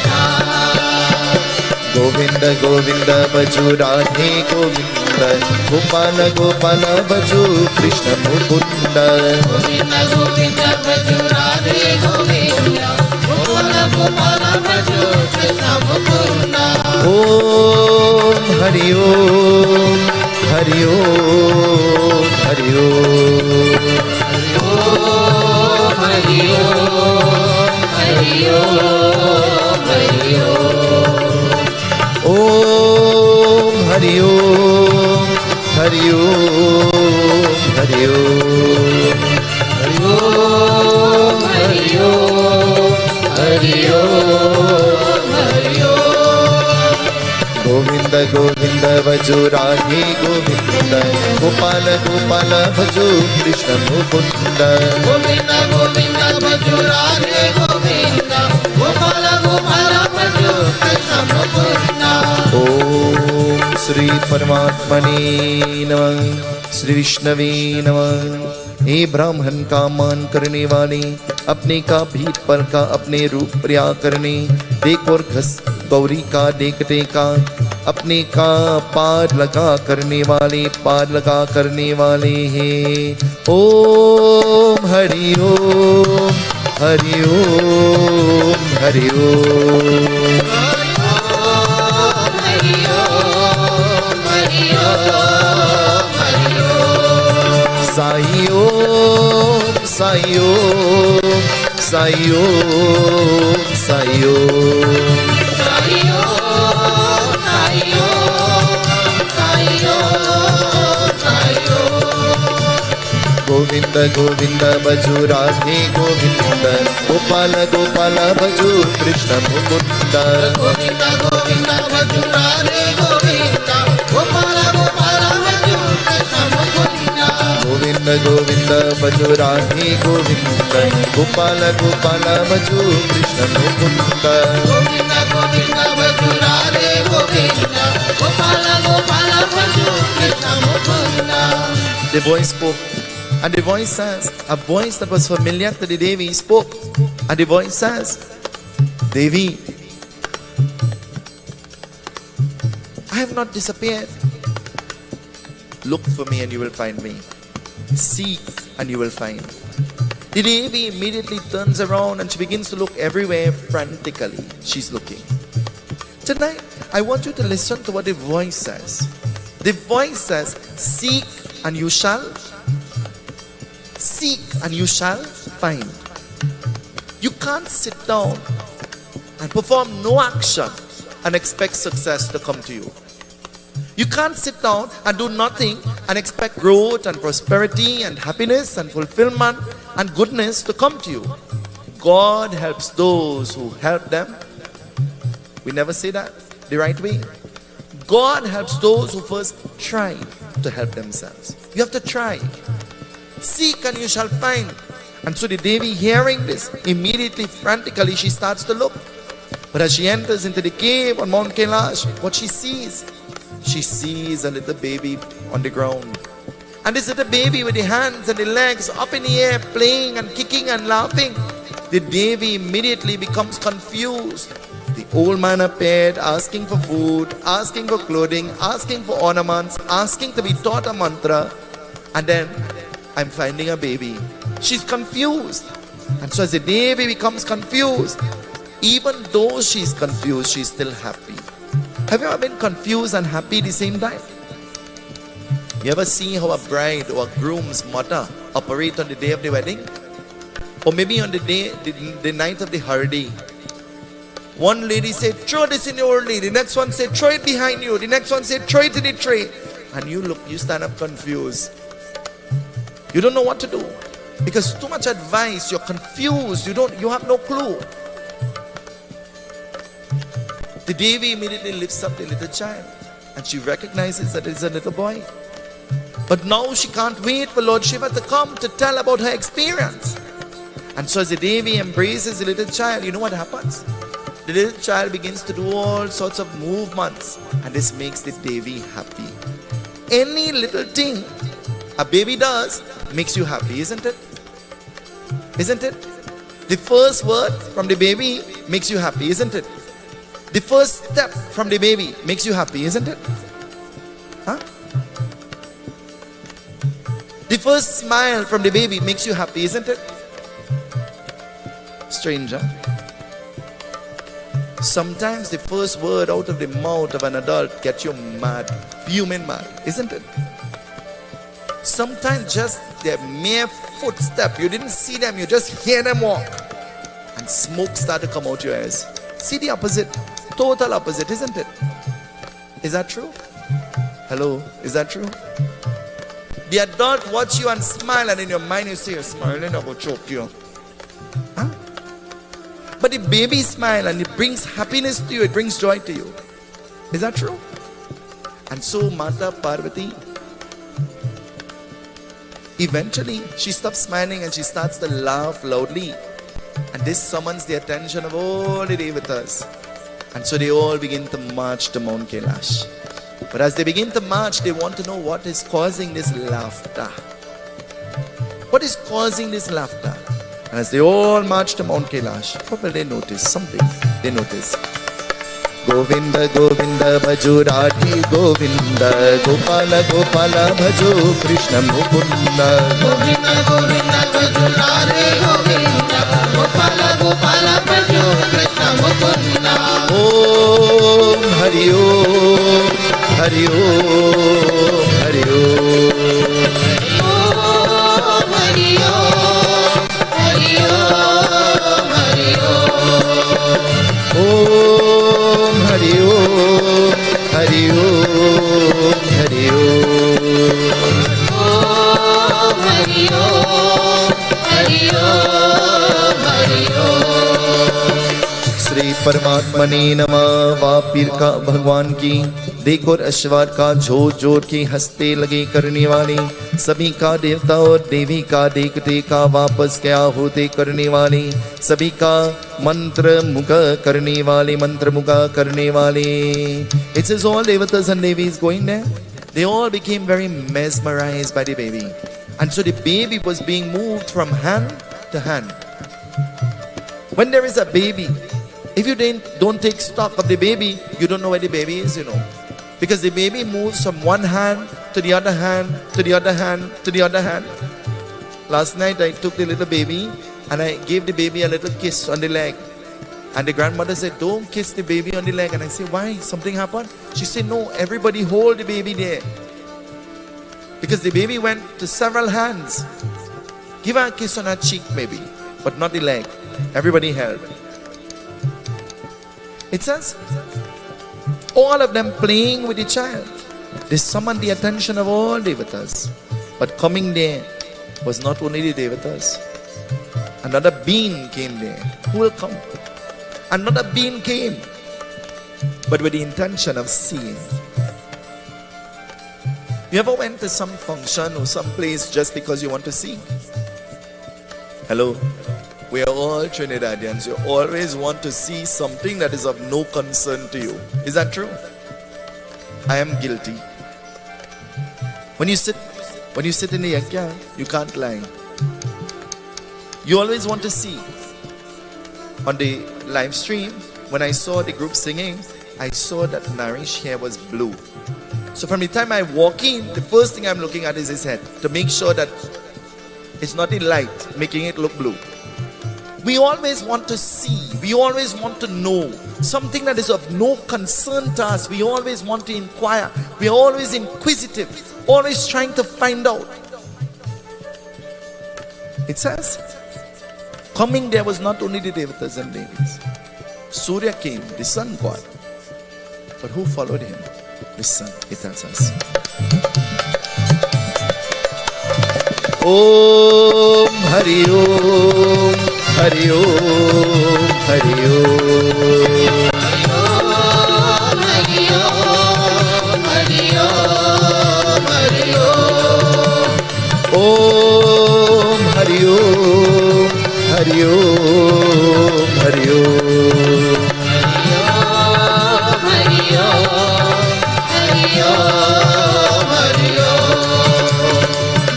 Govinda Govinda Baju Radhe Govinda, Gopala Gopala Baju Krishna Mukunda. Govinda Govinda Baju Radhe Govinda, Gopala Gopala Baju Krishna Mukunda. Om Hari Om Hari Om Hari Om. Hari Om Hari Om Hari Om. Om Hari Om Hari Om Hari Om. Hari Om Hari Om Hari Om Hari Om. Govinda Govinda Baju Radhe Govinda, Gopala Gopala Baju Krishna Mukunda. Govinda Govinda Baju Radhe Govinda, Gopala Gopala Baju Krishna Mukunda. Om Shri Paramatmane Namah, Shri Vishnave Namah. हे ब्राह्मण का मान करने वाले, अपने का भीत पर का अपने रूप प्रया करने, देख और घस गौरी का देखते का, अपने का पार लगा करने वाले, पार लगा करने वाले हैं। ओम हरि ओम हरि ओम हरि ओम। साई ओम साई ओम साई ओम साई ओम। Govinda Govinda baju Radhe Govinda, Gopala Gopala baju Krishna Mukunda. Govinda Govinda baju Radhe Govinda, Gopala Gopala baju Krishna Mukunda. Govinda Govinda baju Radhe Govinda, Gopala Gopala baju Krishna Mukunda. Govinda Govinda baju Radhe Govinda, Gopala Gopala baju Krishna Mukunda. The voice spoke, and the voice says, a voice that was familiar to the Devi spoke, and the voice says, Devi, I have not disappeared. Look for me and you will find me. Seek and you will find. The Devi immediately turns around and she begins to look everywhere frantically. She's looking. Tonight, I want you to listen to what the voice says. The voice says, seek and you shall. Seek and you shall find. You can't sit down and perform no action and expect success to come to you. You can't sit down and do nothing and expect growth and prosperity and happiness and fulfillment and goodness to come to you. God helps those who help them. We never say that the right way. God helps those who first try to help themselves. You have to try. Seek and you shall find. And so the Devi, hearing this, immediately, frantically, she starts to look. But as she enters into the cave on Mount Kailash, what she sees a little baby on the ground. And this little baby with the hands and the legs up in the air, playing and kicking and laughing. The Devi immediately becomes confused. The old man appeared, asking for food, asking for clothing, asking for ornaments, asking to be taught a mantra. And then, I'm finding a baby. She's confused. And so as the Devi becomes confused, even though she's confused, she's still happy. Have you ever been confused and happy at the same time? You ever see how a bride or a groom's mother operate on the day of the wedding? Or maybe on the day, the night of the hardi. One lady said, throw this in your lady. The next one said, throw it behind you. The next one said, throw it in the tray. And you look, you stand up confused. You don't know what to do. Because too much advice, you're confused. You have no clue. The Devi immediately lifts up the little child. And she recognizes that it's a little boy. But now she can't wait for Lord Shiva to come to tell about her experience. And so as the Devi embraces the little child, you know what happens? The little child begins to do all sorts of movements. And this makes the Devi happy. Any little thing a baby does makes you happy, isn't it? Isn't it? The first word from the baby makes you happy, isn't it? The first step from the baby makes you happy, isn't it? Huh? The first smile from the baby makes you happy, isn't it? Stranger. Sometimes the first word out of the mouth of an adult gets you mad, fuming mad, isn't it? Sometimes just their mere footstep, you didn't see them, you just hear them walk, and smoke start to come out your ears. See the opposite, total opposite, isn't it? Is that true? Hello, is that true? The adult watch you and smile, and in your mind you say you're smiling, I will choke you. Huh? But the baby smile and it brings happiness to you, it brings joy to you. Is that true? And so Mata Parvati, eventually she stops smiling and she starts to laugh loudly. And this summons the attention of all the devatas. And so they all begin to march to Mount Kailash. But as they begin to march, they want to know what is causing this laughter. What is causing this laughter? And as they all march to Mount Kailash, what will they notice? Something. They notice. Govinda, Govinda, bhaju Radhe Govinda, Gopala, Gopala, bhaju Krishna Mukunda. Govinda, Govinda, bhaju Radhe Govinda, Gopala, Gopala, bhaju Krishna Mukunda. Om Hari Om, Hari Om, Hari Om. Om Hari Om, Hari Om, Hari Om. Om Hari Om, Hari Om, Hari Om. Om Hari Hari Om, Hari Om, Hari Om. Shri परमात्मने नमः। वाह पीर का भगवान की देखो अश्वार का जोर जोर के हंसते लगे करने वाले सभी का देवता और देवी का देखते का वापस क्या होते करने वाले सभी का मंत्र मुगा करने वाले मंत्र मुगा करने वाले। It says all devatas and devis going there. They all became very mesmerized by the baby, and so the baby was being moved from hand to hand. When there is a baby, if you don't take stock of the baby, you don't know where the baby is, because the baby moves from one hand to the other hand to the other hand to the other hand. Last night I took the little baby and I gave the baby a little kiss on the leg, and the grandmother said, don't kiss the baby on the leg. And I said, why? Something happened? She said, no, everybody hold the baby there, because the baby went to several hands. Give her a kiss on her cheek maybe, but not the leg. Everybody held. It says, all of them playing with the child. They summoned the attention of all devatas. But coming there was not only the devatas. Another being came there. Who will come? Another being came, but with the intention of seeing. You ever went to some function or some place just because you want to see? Hello? We are all Trinidadians. You always want to see something that is of no concern to you. Is that true? I am guilty. When you sit in the yajna, you can't lie. You always want to see. On the live stream, when I saw the group singing, I saw that Naresh hair was blue. So from the time I walk in, the first thing I'm looking at is his head, to make sure that it's not the light making it look blue. We always want to see, we always want to know something that is of no concern to us. We always want to inquire, we are always inquisitive, always trying to find out. It says, coming there was not only the devatas and devis. Surya came, the sun god. But who followed him? The sun, it tells us. Om Hari Om. Hari Om, Hari Om. Hari Om, Hari Om, Hari Om. Om Hari Om, Hari Om, Hari Om. Hari Om, Hari Om, Hari Om.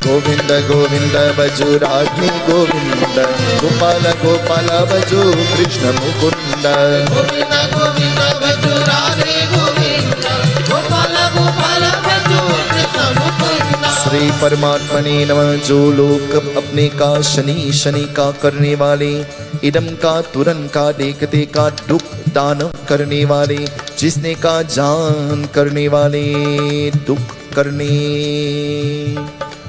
Govinda Govinda Baju Radhe Govinda, Gopala Gopala Baju Krishna Mukunda. Govinda Govinda Baju Radhe Govinda, Gopala Gopala Baju Krishna Mukunda. Shri परमात्मने नमः। जो लोग अपने का शनि शनि का करने वाले, इदम का तुरन का देखते का दुख दान करने वाले, जिसने का जान करने वाले दुख करने।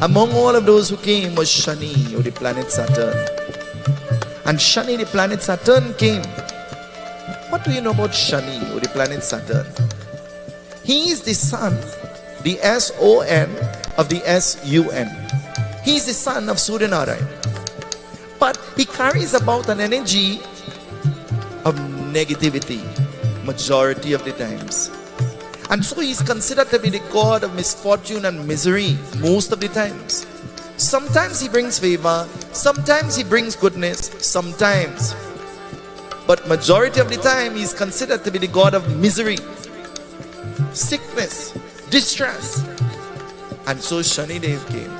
Among all of those who came was Shani, or the planet Saturn. And Shani, the planet Saturn, came. What do you know about Shani, or the planet Saturn? He is the son, the S-O-N of the S-U-N. He is the son of Surya Narayan. But he carries about an energy of negativity majority of the times. And so he is considered to be the god of misfortune and misery most of the times. Sometimes he brings favor, sometimes he brings goodness, sometimes. But majority of the time he is considered to be the god of misery, sickness, distress. And so Shani Dev came.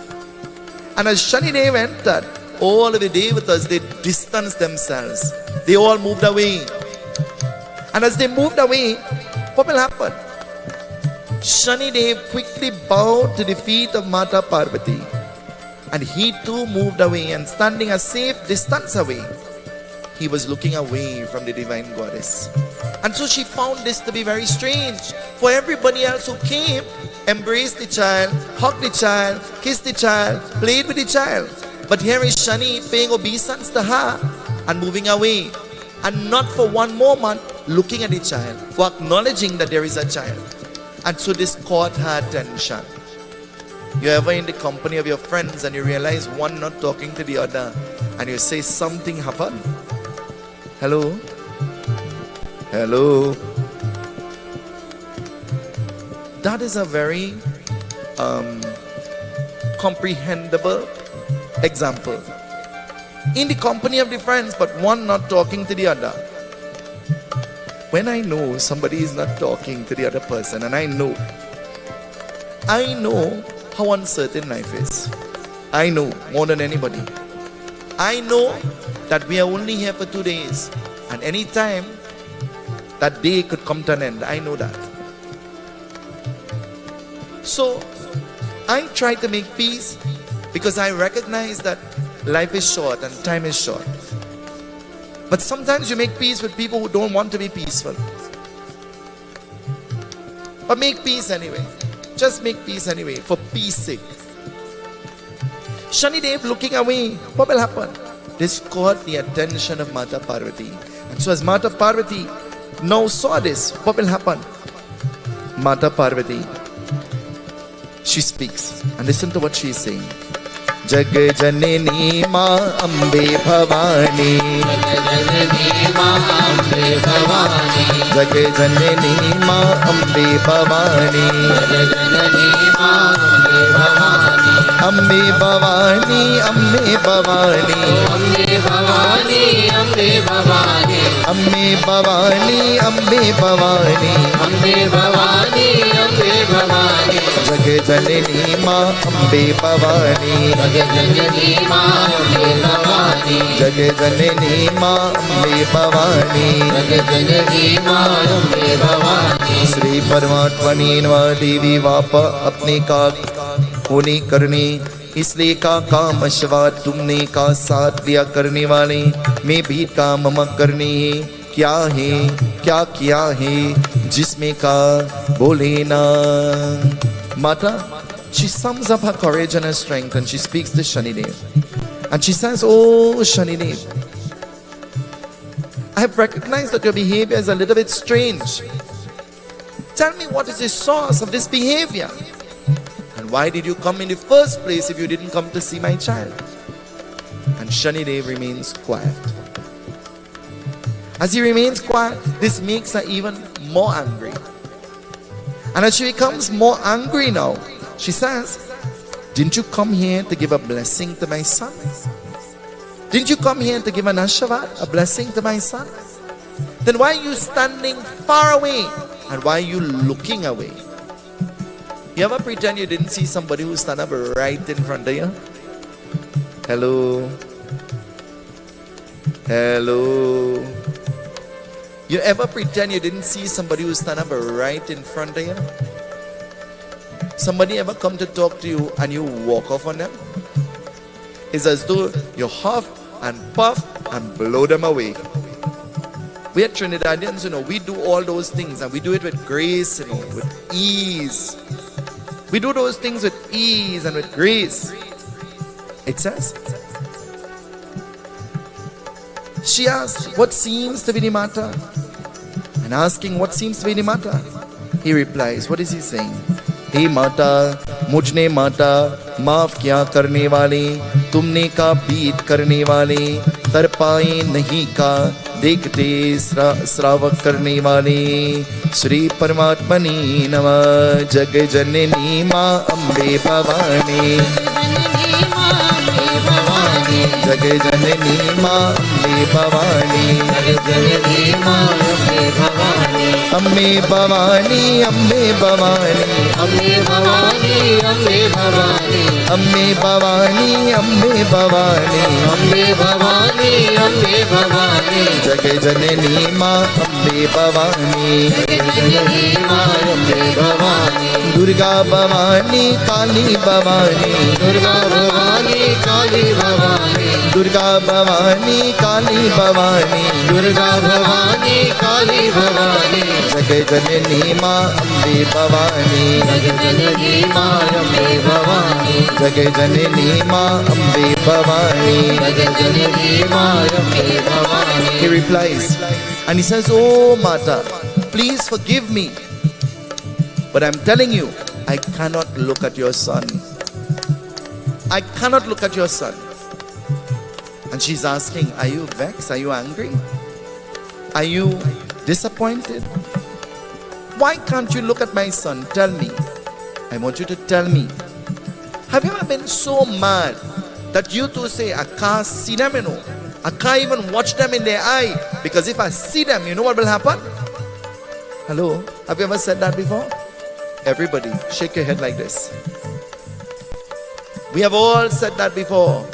And as Shani Dev entered, all of the devatas, they distanced themselves. They all moved away. And as they moved away, what will happen? Shani Dev quickly bowed to the feet of Mata Parvati, and he too moved away, and standing a safe distance away, he was looking away from the divine goddess. And so she found this to be very strange, for everybody else who came embraced the child, hugged the child, kissed the child, played with the child. But here is Shani paying obeisance to her and moving away, and not for one moment looking at the child or acknowledging that there is a child. And so this caught her attention. You're ever in the company of your friends and you realize one not talking to the other and you say something happened? Hello? Hello? That is a very comprehensible example. In the company of the friends, but one not talking to the other. When I know somebody is not talking to the other person, and I know how uncertain life is. I know more than anybody. I know that we are only here for 2 days, and any time that day could come to an end. I know that. So I try to make peace because I recognize that life is short and time is short. But sometimes you make peace with people who don't want to be peaceful. But make peace anyway. Just make peace anyway, for peace sake. Shanidev looking away, what will happen? This caught the attention of Mata Parvati. And so as Mata Parvati now saw this, what will happen? Mata Parvati, she speaks. And listen to what she is saying. जग जननी माँ अम्बे भवानी, जग जननी माँ अम्बे भवानी, अम्बे भवानी, अम्बे भवानी, अम्बे भवानी, अम्बे भवानी, अम्बे भवानी, अम्बे भवानी, अम्बे भवानी, अम्बे भवानी, जग जननी माँ अम्बे भवानी, जग जननी माँ अम्बे भवानी, जग जननी माँ अम्बे भवानी, जग जननी माँ अम्बे भवानी। श्री परमात्मनी नमः। देवी वाप अपने का होने करने, इसलिए का काम अश्वा तुमने का साथ दिया करने वाले, मैं भी काम मम करने क्या है, क्या किया है जिसमें का बोले ना। Mata, she sums up her courage and her strength and she speaks to Shanidev. And she says, oh Shanidev, I have recognized that your behavior is a little bit strange. Tell me, what is the source of this behavior? And why did you come in the first place if you didn't come to see my child? And Shanidev remains quiet. As he remains quiet, this makes her even more angry. And as she becomes more angry now, she says, didn't you come here to give a blessing to my son? Didn't you come here to give an ashavad, a blessing to my son? Then why are you standing far away? And why are you looking away? You ever pretend you didn't see somebody who stand up right in front of you? Hello? Hello? You ever pretend you didn't see somebody who stand up right in front of you? Somebody ever come to talk to you and you walk off on them? It's as though you huff and puff and blow them away. We are Trinidadians, we do all those things and we do it with grace, with ease. We do those things with ease and with grace. It says. She asked, what seems to be the matter? And asking what seems to be the matter, he replies, what is he saying? Hey Mata, mujhne Mata, maaf kya karne wale, tumne ka beat karne wale, tar paaye nahi ka, dekhte sravak karne wale, Shri Paramatmani Namah, Jag Janani Ma Ambe Bhavani, Jag Janani Ma Ambe Bhavani, Ambe Bhavani, Ambe Bhavani, Ambe Bhavani, Ambe Bhavani, Ambe Bhavani, Ambe Bhavani, Ambe Bhavani, Ambe Bhavani, Jag Janani Ma Ambe Bhavani, Janani Ma Ambe Bhavani, Durga Bhavani, Kali Bhavani, Durga Bhavani, Kali Bhavani, Durga Bhavani, Kali Bhavani, Durga Bhavani, Kali Bhavani, Jag Janani Ma Ambe Bhavani, Jag Janani Ma Ambe Bhavani, Jag Janani Ma Ambe Bhavani, Jag Janani Ma Ambe Bhavani. He replies and he says, oh Mata, please forgive me, but I'm telling you, I cannot look at your son I cannot look at your son. And she's asking, are you vexed? Are you angry? Are you disappointed? Why can't you look at my son? Tell me. I want you to tell me. Have you ever been so mad that you two say, I can't see them, you know. I can't even watch them in their eye, because if I see them, you know what will happen? Hello? Have you ever said that before? Everybody, shake your head like this. We have all said that before.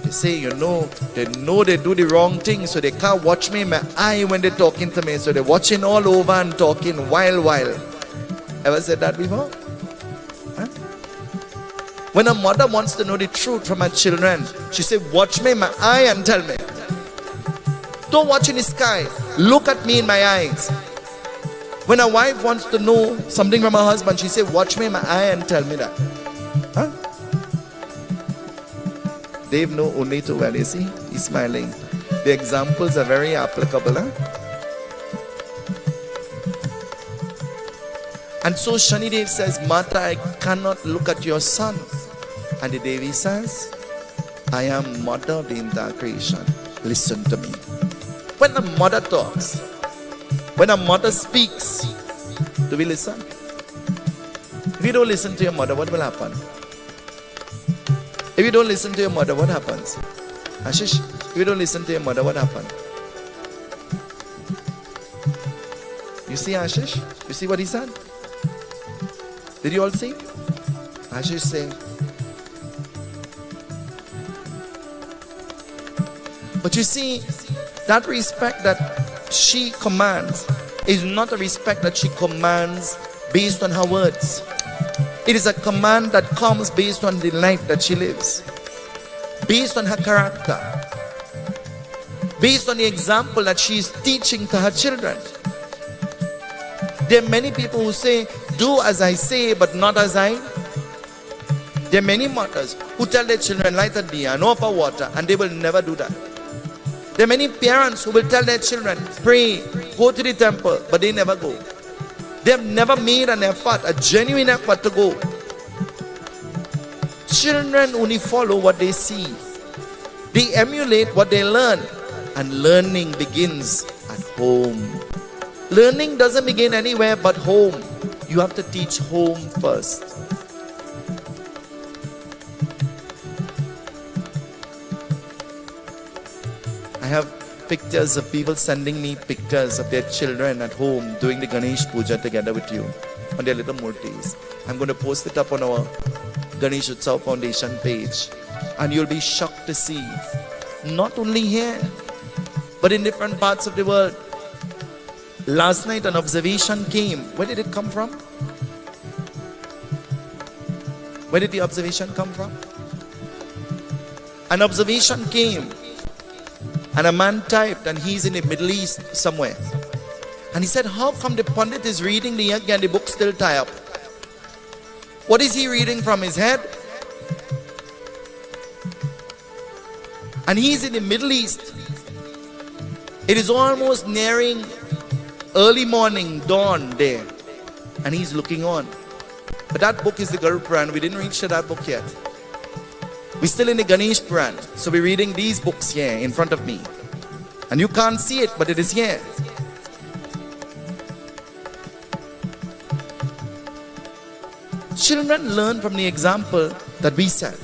They say, you know they do the wrong thing, so they can't watch me in my eye when they're talking to me. So they're watching all over and talking while. Ever said that before? Huh? When a mother wants to know the truth from her children, she says, watch me in my eye and tell me. Don't watch in the sky. Look at me in my eyes. When a wife wants to know something from her husband, she says, watch me in my eye and tell me that. Huh? Dave know only too well, you see? He's smiling. The examples are very applicable. Huh? And so Shani Dev says, Mata, I cannot look at your son. And the Devi says, I am mother of the entire creation. Listen to me. When a mother talks, when a mother speaks, do we listen? If you don't listen to your mother, what will happen? If you don't listen to your mother, what happens? Ashish, if you don't listen to your mother, what happens? You see Ashish? You see what he said? Did you all see? Ashish say. But you see, that respect that she commands is not a respect that she commands based on her words. It is a command that comes based on the life that she lives, based on her character, based on the example that she is teaching to her children. There are many people who say, do as I say, but not as I. There are many mothers who tell their children, light a diya and offer water, and they will never do that. There are many parents who will tell their children, pray, go to the temple, but they never go. They have never made an effort, a genuine effort to go. Children only follow what they see. They emulate what they learn. And learning begins at home. Learning doesn't begin anywhere but home. You have to teach home first. I have pictures of people sending me pictures of their children at home doing the Ganesh Puja together with you on their little murtis. I'm going to post it up on our Ganesh Utsav Foundation page, and you'll be shocked to see, not only here, but in different parts of the world. Last night an observation came. Where did it come from? Where did the observation come from? An observation came. And a man typed, and he's in the Middle East somewhere. And he said, how come the Pandit is reading the yajna and the book still tie up? What is he reading from his head? And he's in the Middle East. It is almost nearing early morning, dawn there. And he's looking on. But that book is the Garuda Puran. We didn't reach to that book yet. We're still in the Ganesh Puran. So we're reading these books here in front of me. And you can't see it, but it is here. Children learn from the example that we set.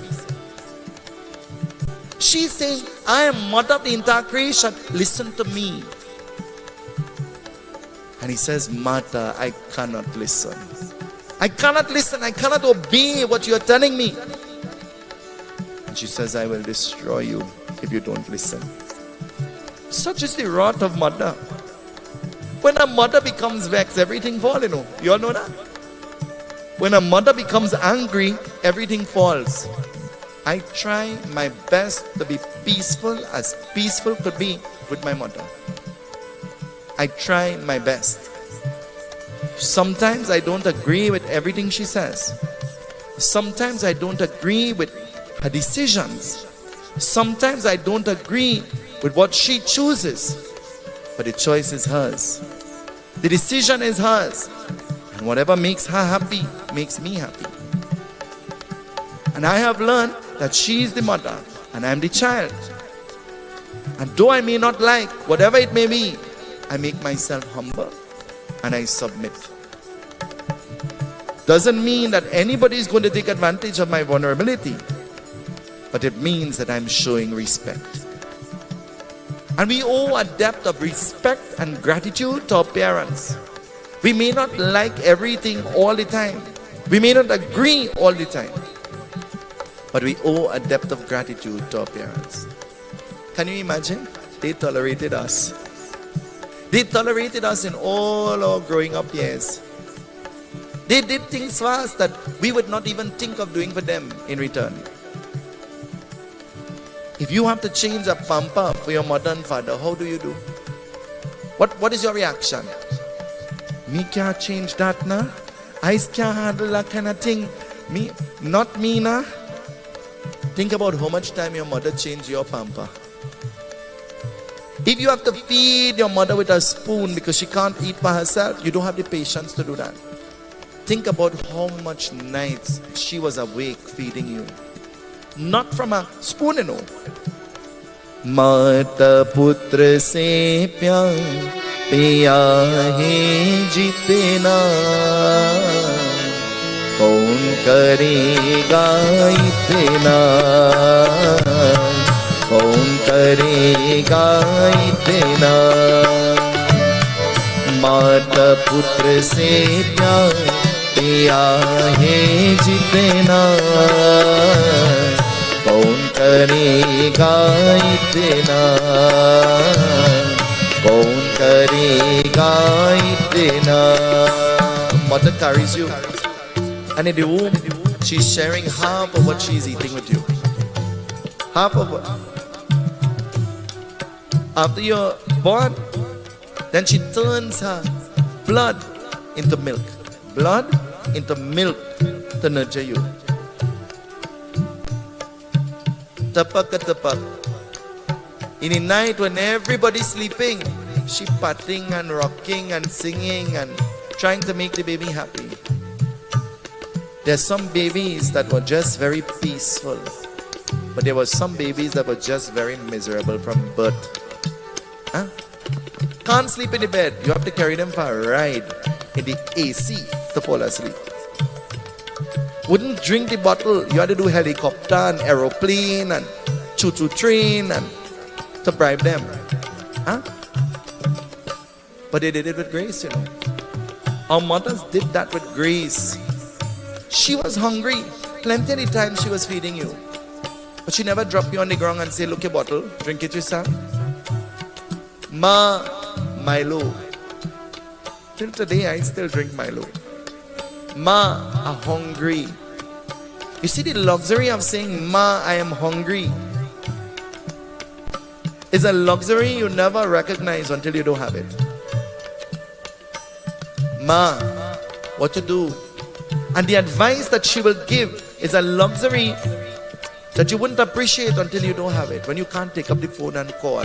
She's saying, I am mother of the entire creation. Listen to me. And he says, Mata, I cannot listen. I cannot listen. I cannot obey what you are telling me. She says, I will destroy you if you don't listen. Such is the wrath of mother. When a mother becomes vexed, everything falls, you know. You all know that? When a mother becomes angry, everything falls. I try my best to be as peaceful could be with my mother. I try my best. Sometimes I don't agree with everything she says. Sometimes I don't agree with her decisions. Sometimes I don't agree with what she chooses, but the choice is hers. The decision is hers, and whatever makes her happy makes me happy. And I have learned that she is the mother and I am the child. And though I may not like whatever it may be, I make myself humble and I submit. Doesn't mean that anybody is going to take advantage of my vulnerability, but it means that I'm showing respect. And we owe a depth of respect and gratitude to our parents. We may not like everything all the time. We may not agree all the time. But we owe a depth of gratitude to our parents. Can you imagine? They tolerated us. They tolerated us in all our growing up years. They did things for us that we would not even think of doing for them in return. If you have to change a pamper for your mother and father, how do you do? What is your reaction? Me can't change that now. I can't handle that kind of thing. Me, not me now. Think about how much time your mother changed your pamper. If you have to feed your mother with a spoon because she can't eat by herself, you don't have the patience to do that. Think about how much nights she was awake feeding you. Not from a spoon, you know. Mata putra se pyar piya hai jitna, kaun karega itna, kaun karega itna. Mata putra se pyar पिया है जितना, कौन करेगा इतना, कौन करेगा इतना. Mother carries you, and in the womb she's sharing half of what she's eating with you. Half of what? After you're born, then she turns her blood into milk. Blood into milk to nurture you. Tapak tapak. In the night when everybody's sleeping, she patting and rocking and singing and trying to make the baby happy. There's some babies that were just very peaceful, but there were some babies that were just very miserable from birth. Huh? Can't sleep in the bed. You have to carry them for a ride in the AC to fall asleep. Wouldn't drink the bottle. You had to do helicopter and aeroplane and choo-choo train and to bribe them. Huh? But they did it with grace, you know. Our mothers did that with grace. She was hungry. Plenty of the time she was feeding you. But she never dropped you on the ground and say, look your bottle, drink it yourself. Ma, Milo. Till today, I still drink Milo. Ma, I'm hungry. You see the luxury of saying, Ma, I am hungry. It's a luxury you never recognize until you don't have it. Ma, what to do? And the advice that she will give is a luxury that you wouldn't appreciate until you don't have it. When you can't take up the phone and call.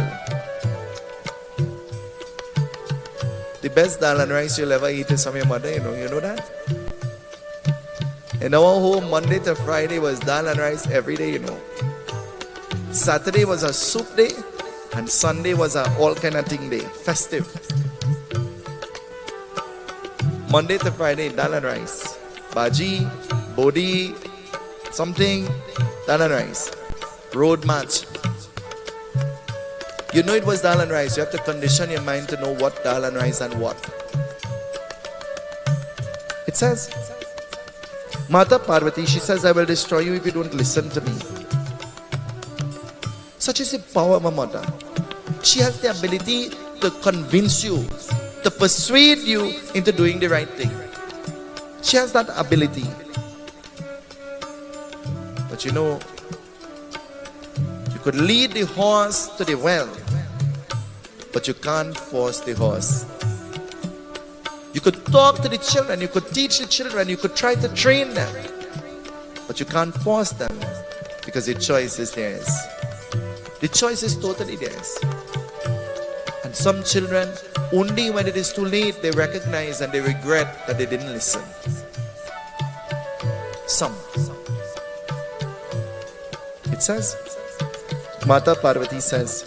The best dal and rice you'll ever eat is from your mother, you know that? In our home, Monday to Friday was dal and rice every day, you know. Saturday was a soup day, and Sunday was a all kind of thing day, festive. Monday to Friday, dal and rice. Bhaji, bodhi, something, dal and rice. Road match. You know it was dal and rice. You have to condition your mind to know what dal and rice and what. It says, Mata Parvati, she says, I will destroy you if you don't listen to me. Such is the power of a mother. She has the ability to convince you, to persuade you into doing the right thing. She has that ability. But you know, you could lead the horse to the well, but you can't force the horse. You could talk to the children, you could teach the children, you could try to train them, but you can't force them because the choice is theirs. The choice is totally theirs. And some children, only when it is too late, they recognize and they regret that they didn't listen. Some. it says? Mata Parvati says,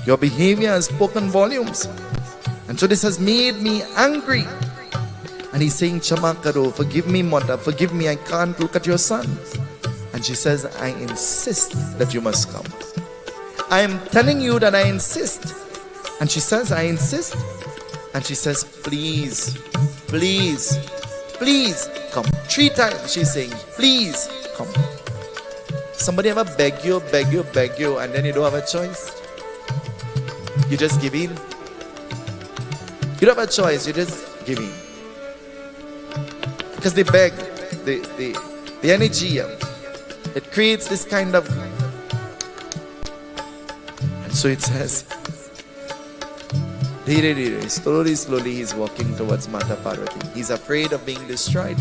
your behavior has spoken volumes. And so this has made me angry. And he's saying, Chama karo, forgive me, Mata, forgive me, I can't look at your son. And she says, I insist that you must come. I am telling you that I insist. And she says, I insist. And she says, please, please, please come. 3 times she's saying, please come. Somebody ever beg you, and then you don't have a choice? You just give in. You don't have a choice, you just give in. Because they beg, the energy, it creates this kind of... And so it says, slowly he's walking towards Mata Parvati. He's afraid of being destroyed.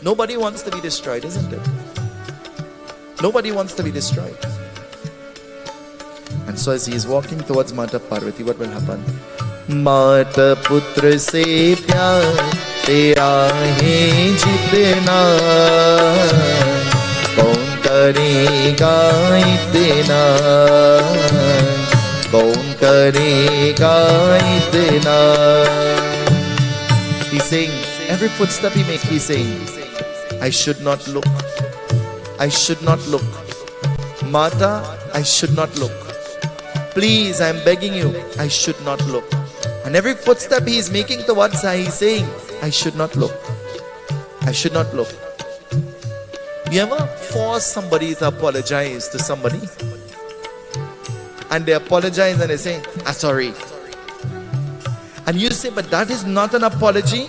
Nobody wants to be destroyed, isn't it? Nobody wants to be destroyed. And so as he is walking towards Mata Parvati, what will happen? Mata putra se pyar tera hai jitna, kaun karega itna, kaun karega itna. He's saying, every footstep he makes, he's saying, I should not look. I should not look. Mata, I should not look. Please, I am begging you, I should not look. And every footstep he is making towards her, he is saying, I should not look. I should not look. You ever force somebody to apologize to somebody? And they apologize and they say, sorry. And you say, but that is not an apology.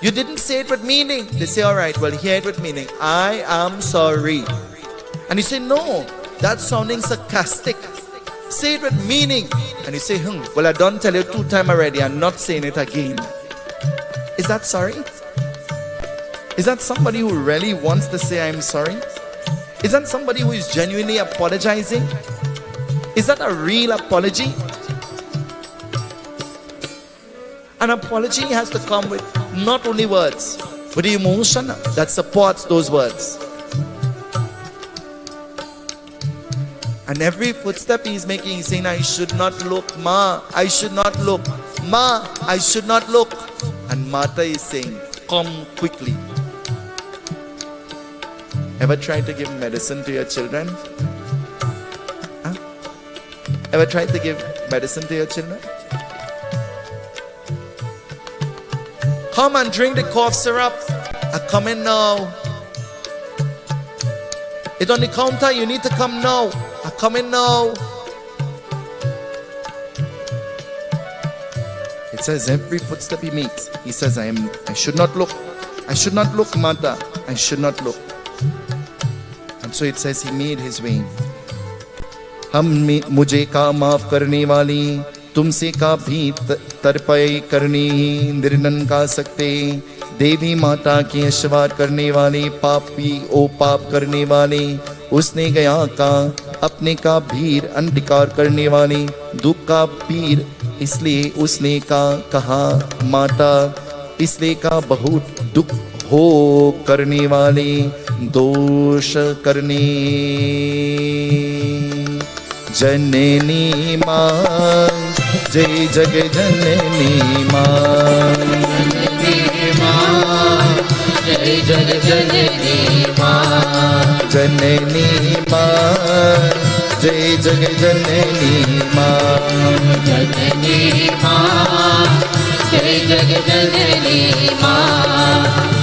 You didn't say it with meaning. They say, all right, well, hear it with meaning. I am sorry. And you say, no, that's sounding sarcastic. Say it with meaning. And you say, well, I don't tell you 2 times already. I'm not saying it again. Is that sorry? Is that somebody who really wants to say, I'm sorry? Is that somebody who is genuinely apologizing? Is that a real apology? An apology has to come with not only words, but the emotion that supports those words. And every footstep he's making, he's saying, I should not look, Ma, I should not look, Ma, I should not look. And Mata is saying, come quickly. Ever tried to give medicine to your children? Huh? Ever tried to give medicine to your children? Come and drink the cough syrup. I come in now. It's on the counter, you need to come now. I come in now. It says every footstep he makes, he says, I should not look. I should not look, Mata. I should not look. And so it says he made his way. मुझे का माफ करने वाली, तुमसे का भी तरपाई करनी, निर्णन का सकते, देवी माता की आशीर्वाद करने वाले, पापी ओ पाप करने वाले, उसने गया का अपने का भीर अंधकार करने वाले, दुख का पीर, इसलिए उसने का कहा माता, इसलिए का बहुत दुख हो करने वाले, दोष करने जननी माँ, जय जग जननी माँ, जय जग जननी माँ, जननी माँ, जय जग जननी माँ, जननी माँ, जय जग जननी माँ.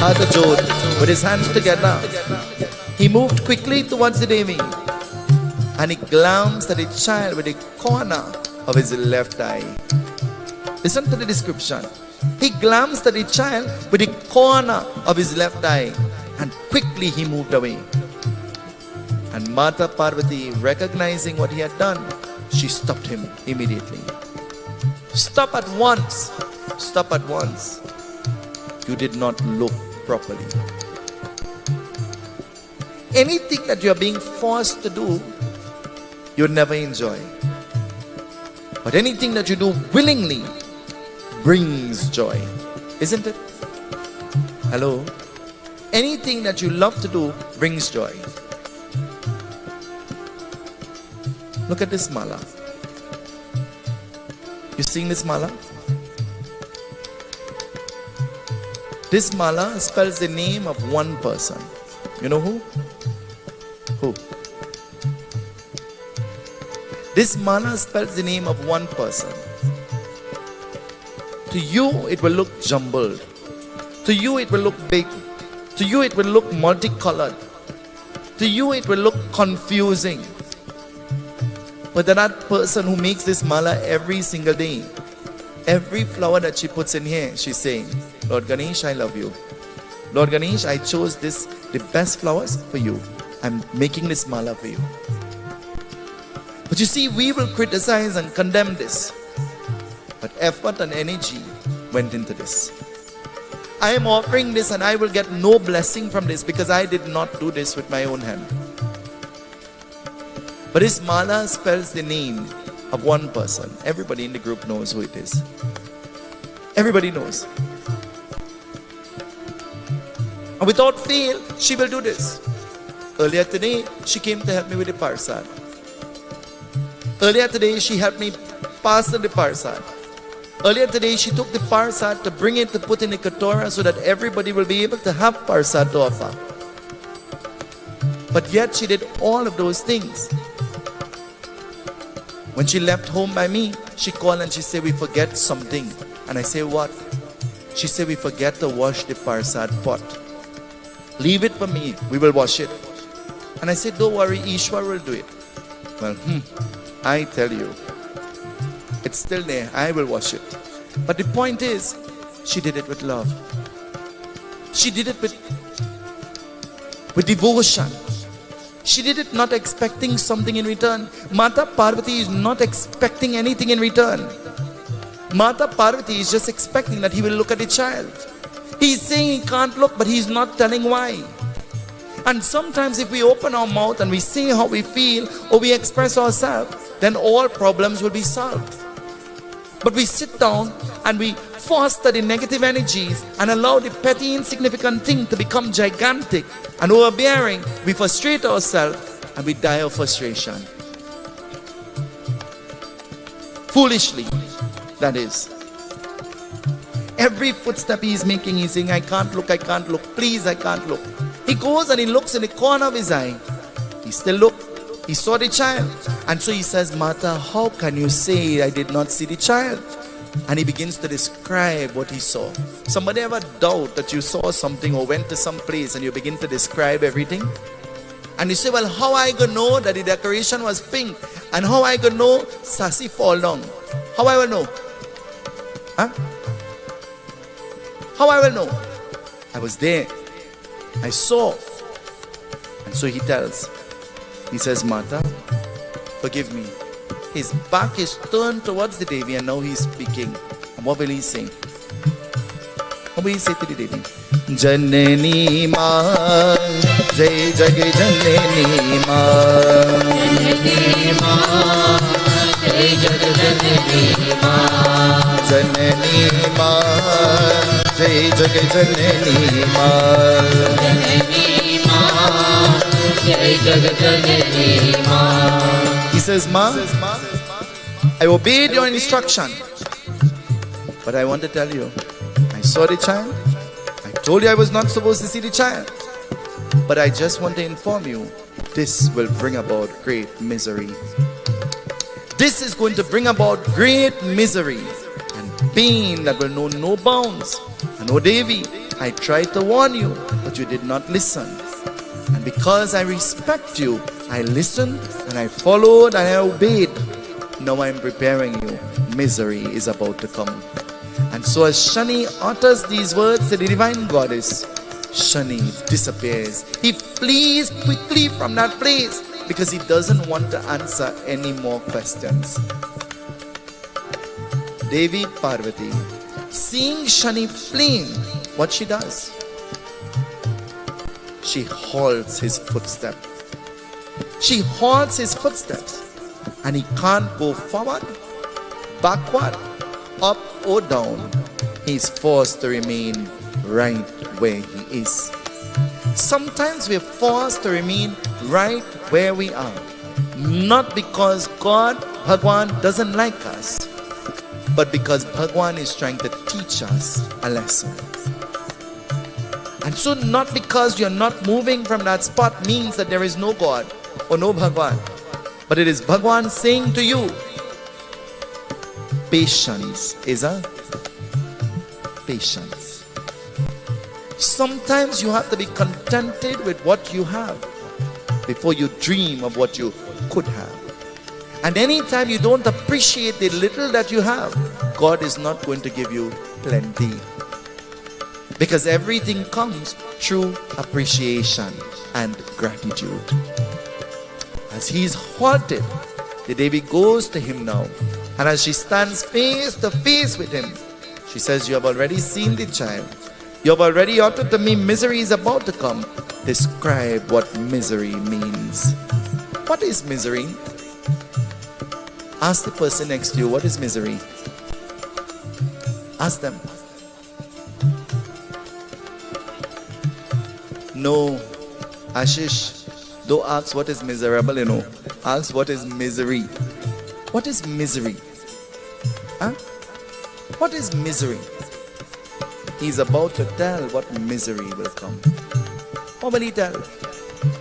Hath Jod, with his hands together, he moved quickly towards the Devi, and he glanced at the child with the corner of his left eye. Listen to the description. He glanced at the child with the corner of his left eye, and quickly he moved away. And Mata Parvati, recognizing what he had done, she stopped him immediately. Stop at once. Stop at once. You did not look properly. Anything that you are being forced to do, you'll never enjoy. But anything that you do willingly brings joy, isn't it? Hello? Anything that you love to do brings joy. Look at this mala. You seeing this mala? This mala spells the name of one person. You know who? Who? This mala spells the name of one person. To you, it will look jumbled. To you, it will look big. To you, it will look multicolored. To you, it will look confusing. But that person who makes this mala every single day, every flower that she puts in here, she's saying, Lord Ganesh, I love you. Lord Ganesh, I chose the best flowers for you. I'm making this mala for you. But you see, we will criticize and condemn this. But effort and energy went into this. I am offering this and I will get no blessing from this because I did not do this with my own hand. But this mala spells the name of one person. Everybody in the group knows who it is. Everybody knows. And without fail, she will do this. Earlier today, she came to help me with the parsad. Earlier today, she helped me pass the parsad. Earlier today, she took the parsad to bring it to put in the katora so that everybody will be able to have parsad to offer. But yet, she did all of those things. When she left home by me, she called and she said, we forget something. And I say, what? She said, we forget to wash the parsad pot. Leave it for me, we will wash it. And I said, don't worry, Ishwar will do it. Well, I tell you, it's still there, I will wash it. But the point is, she did it with love. She did it with devotion. She did it not expecting something in return. Mata Parvati is not expecting anything in return. Mata Parvati is just expecting that he will look at the child. He's saying he can't look, but he's not telling why. And sometimes if we open our mouth and we say how we feel or we express ourselves, then all problems will be solved. But we sit down and we foster the negative energies and allow the petty insignificant thing to become gigantic and overbearing. We frustrate ourselves and we die of frustration. Foolishly, that is. Every footstep he is making, he's saying, I can't look, please, I can't look. He goes and he looks in the corner of his eye. He still looked. He saw the child. And so he says, Mata, how can you say I did not see the child? And he begins to describe what he saw. Somebody ever doubt that you saw something or went to some place and you begin to describe everything? And you say, well, how I gonna know that the decoration was pink? And how I gonna know Sasi fall down? How I will know? Huh? How I will know? I was there. I saw. And so he tells. He says, Mata, forgive me. His back is turned towards the Devi and now he's speaking. And what will he say? What will he say to the Devi? Janani Ma, Jai Jai Janani Ma. Janani Ma, Jai Jai Janani Ma. Janani Ma, Jai Jai Janani Ma. Janani Ma. He says, Ma, I obeyed your instruction. But I want to tell you, I saw the child. I told you I was not supposed to see the child. But I just want to inform you, this will bring about great misery. This is going to bring about great misery and pain that will know no bounds. And oh Devi, I tried to warn you, but you did not listen. And because I respect you, I listened and I followed and I obeyed. Now I'm preparing you. Misery is about to come. And so as Shani utters these words to the divine goddess, Shani disappears. He flees quickly from that place because he doesn't want to answer any more questions. Devi Parvati, seeing Shani fleeing, what she does? She halts his footsteps. She halts his footsteps. And he can't go forward, backward, up or down. He's forced to remain right where he is. Sometimes we're forced to remain right where we are. Not because God, Bhagwan, doesn't like us, but because Bhagwan is trying to teach us a lesson. And so not because you're not moving from that spot means that there is no God or no Bhagwan, but it is Bhagwan saying to you, patience is a patience. Sometimes you have to be contented with what you have before you dream of what you could have. And anytime you don't appreciate the little that you have, God is not going to give you plenty. Because everything comes through appreciation and gratitude. As he's halted, the Devi goes to him now. And as she stands face to face with him, she says, you have already seen the child. You have already uttered to me misery is about to come. Describe what misery means. What is misery? Ask the person next to you, what is misery? Ask them. No, Ashish, don't ask what is miserable, you know. Ask what is misery. What is misery? Huh? What is misery? He's about to tell what misery will come. What will he tell?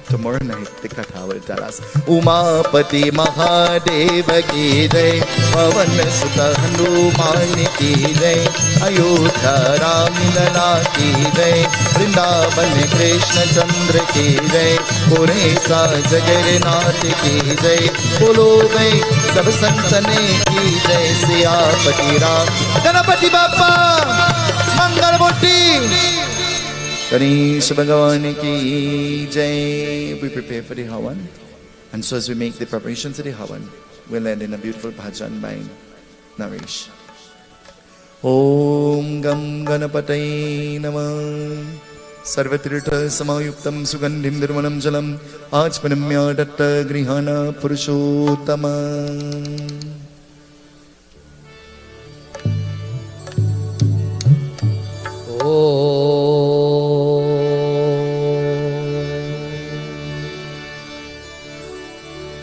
Tomorrow night, the Katha will tell us. Umapati Mahadeva ki jai, Pavan Sutta Hanuman ki jai, Ayodhya Ramlala ki jai, Vrindavan Krishna Chandra ki jai, Puresa Jagannath ki jai, Bolo gai sab santane ki jai, Siyapati Ram Ganapati Bappa Mangal Murti Ganesh Bhagavan ki jai. We prepare for the Havan. And so as we make the preparations for the Havan, we'll end in a beautiful bhajan by Naresh. Om Gam Ganapatay Namah Sarvatirtha Samayuktam Sugandhim Nirmanam Jalam Achpanamya Datta Grihana Purushottama.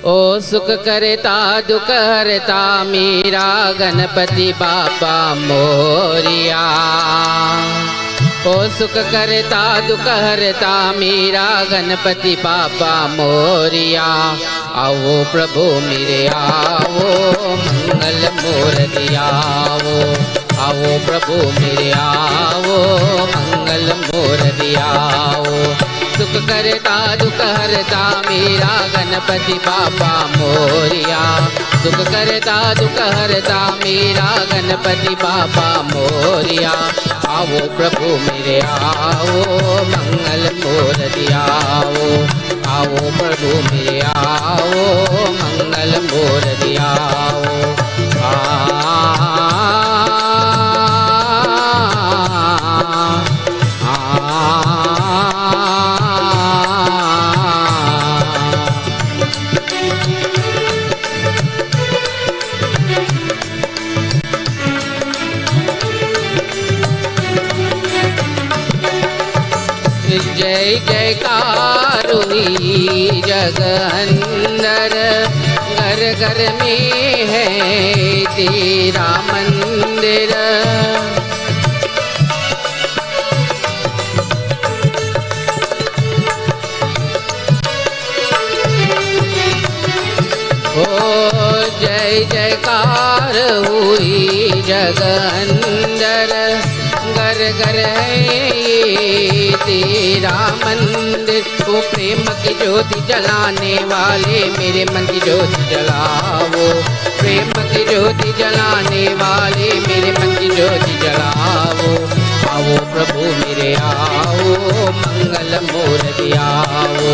ओ सुख करता दुख हरता मेरा गणपति बाबा मोरिया। ओ सुख करता दुख हरता मेरा गणपति बाबा मोरिया। आओ प्रभु मेरे आओ मंगल मूर्ति आओ। आओ प्रभु मेरे आओ मंगल मूर्ति आओ। सुख करता दुख हरता मेरा गणपति बाबा मोरिया। सुख करता दुख हरता मेरा गणपति बाबा मोरिया। आओ प्रभु मेरे आओ मंगल मूर्ति आओ। आओ प्रभु मेरे आओ मंगल मूर्ति आओ। जय जयकार हुई जग अंदर, घर घर में है तेरा मंदिर। ओ जय जयकार हुई जग अंदर, घर घर है ये तेरा मंदिर। वो प्रेम की ज्योति जलाने वाले मेरे मन की ज्योति जलाओ। प्रेम की ज्योति जलाने वाले मेरे मन की ज्योति जलाओ। आओ प्रभु मेरे आओ मंगल मूर्ति आओ।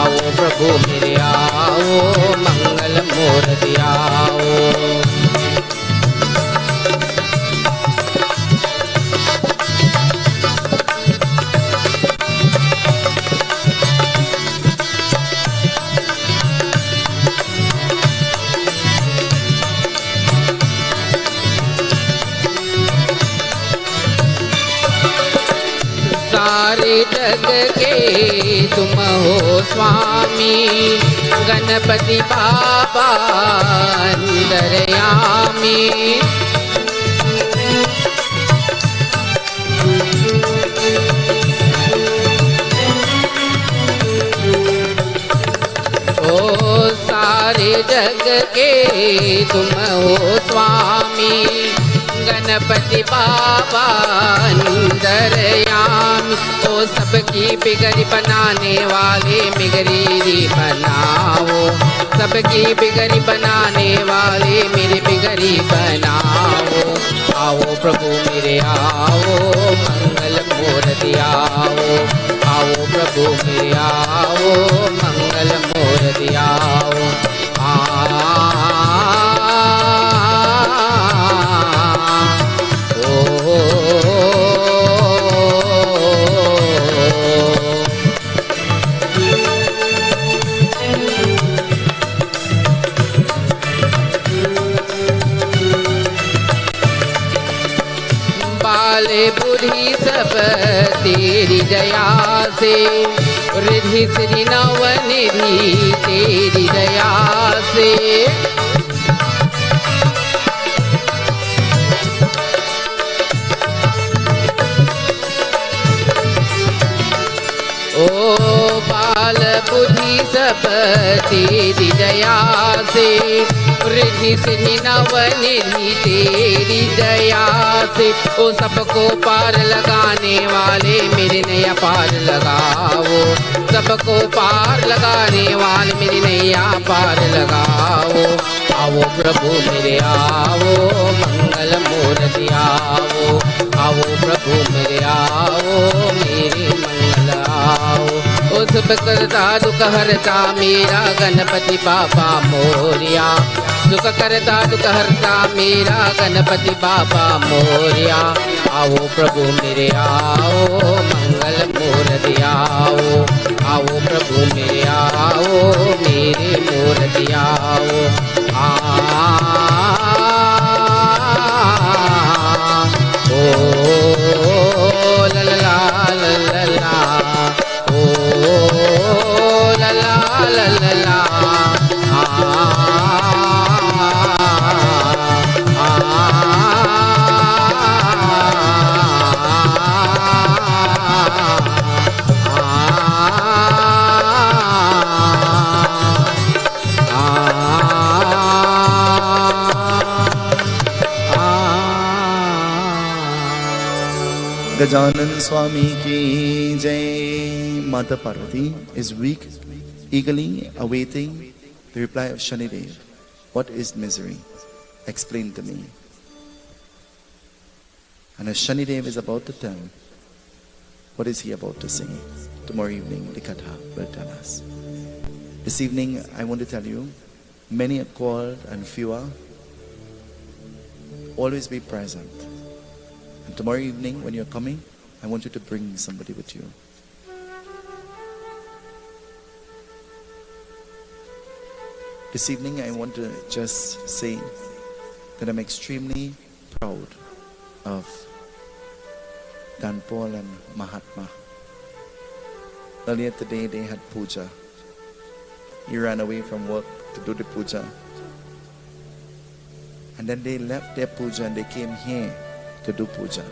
आओ प्रभु मेरे आओ मंगल मूर्ति आओ। सारे जग के तुम हो स्वामी, गणपति बाबा अंतर्यामी। ओ सारे जग के तुम हो स्वामी, गणपति बाबा अंतर्यामी। ओ सबकी बिगड़ी बनाने वाले मिगरी बनाओ, सबकी बिगड़ी बनाने वाले मेरे बिगड़ी बनाओ। आओ प्रभु मेरे आओ, मंगल मूर्ति आओ। आओ प्रभु मेरे आओ, मंगल मूर्ति आओ। बाले बुढ़ी सब तेरी दया से, रिद्धि श्री नवनिधि तेरी दया से। ओ बाल बुद्धि सब तेरी दया से, रिद्धि श्री नवनिधि तेरी दया से। ओ सबको पार लगाने वाले मेरे नैया पार लगाओ, सबको पार लगाने वाले मेरी नैया पार लगाओ। आओ प्रभु मेरे आओ, मंगल मूर्ति आओ। आओ प्रभु मेरे आओ, मेरे मंगल आओ। ओ सुख करता दुख हरता मेरा गणपति बाबा मोरिया, सुख करता दुख हरता मेरा गणपति बाबा मोरिया। आओ प्रभु मेरे आओ, मंगल मूर्ति आओ। आओ प्रभु मेरे आओ, मेरे मूर्ति आओ। ओ ला ला ला ला ला, ओ ला ला ला ला ला। गजानन स्वामी की जय। Mata Parvati is weak, eagerly awaiting the reply of Shanidev. What is misery? Explain to me. And as Shanidev is about to tell, what is he about to say? Tomorrow evening, the Katha will tell us. This evening, I want to tell you, many are called and few are. Always be present. And tomorrow evening, when you're coming, I want you to bring somebody with you. This evening, I want to just say that I'm extremely proud of Dan Paul and Mahatma. Earlier today, they had puja. He ran away from work to do the puja. And then they left their puja and they came here to do puja.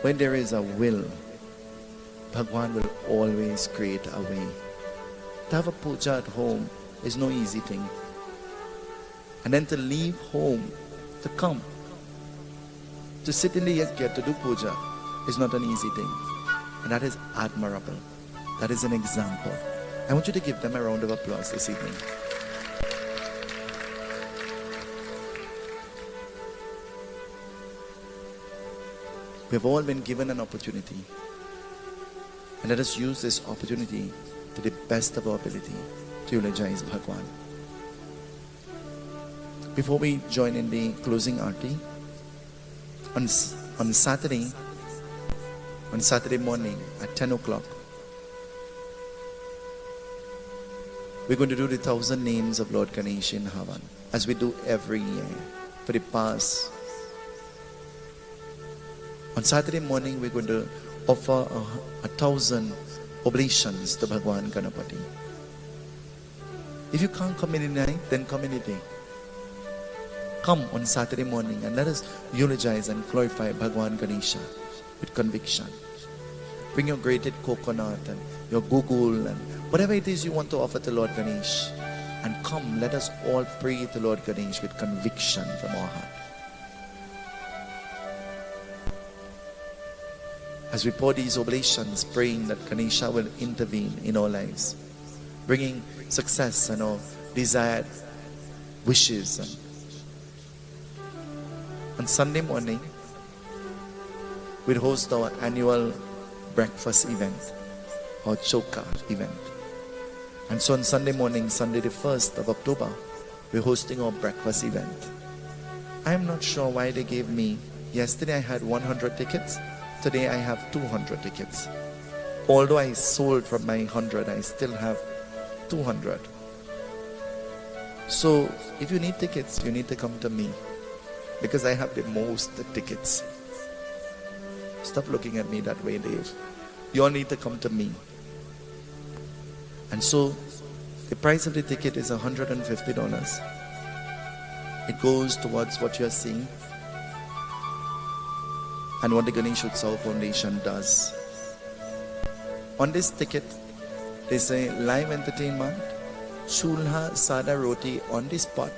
When there is a will, Bhagwan will always create a way. To have a puja at home is no easy thing. And then to leave home, to come, to sit in the yajna to do puja is not an easy thing. And that is admirable. That is an example. I want you to give them a round of applause this evening. We have all been given an opportunity. And let us use this opportunity to the best of our ability to eulogize Bhagwan. Before we join in the closing arti, on Saturday morning at 10 o'clock, we're going to do the 1,000 names of Lord Ganesh in Havan, as we do every year for the past. On Saturday morning, we're going to offer 1,000 oblations to Bhagwan Ganapati. If you can't come in the night, then come in the day. Come on Saturday morning and let us eulogize and glorify Bhagwan Ganesha with conviction. Bring your grated coconut and your gugul and whatever it is you want to offer to Lord Ganesh. And come, let us all pray to Lord Ganesh with conviction from our heart. As we pour these oblations, praying that Ganesha will intervene in our lives, bringing success and our desired wishes. And on Sunday morning, we'll host our annual breakfast event, our Choka event. And so on Sunday morning, Sunday the 1st of October, we're hosting our breakfast event. I'm not sure why they gave me, yesterday I had 100 tickets, today I have 200 tickets. Although I sold from my 100, I still have 200. So if you need tickets, you need to come to me, because I have the most tickets. Stop looking at me that way, Dave. You all need to come to me. And so the price of the ticket is $150. It goes towards what you are seeing and what the Ganesh Utsav Foundation does. On this ticket, there's a live entertainment, chulha sada roti on the spot,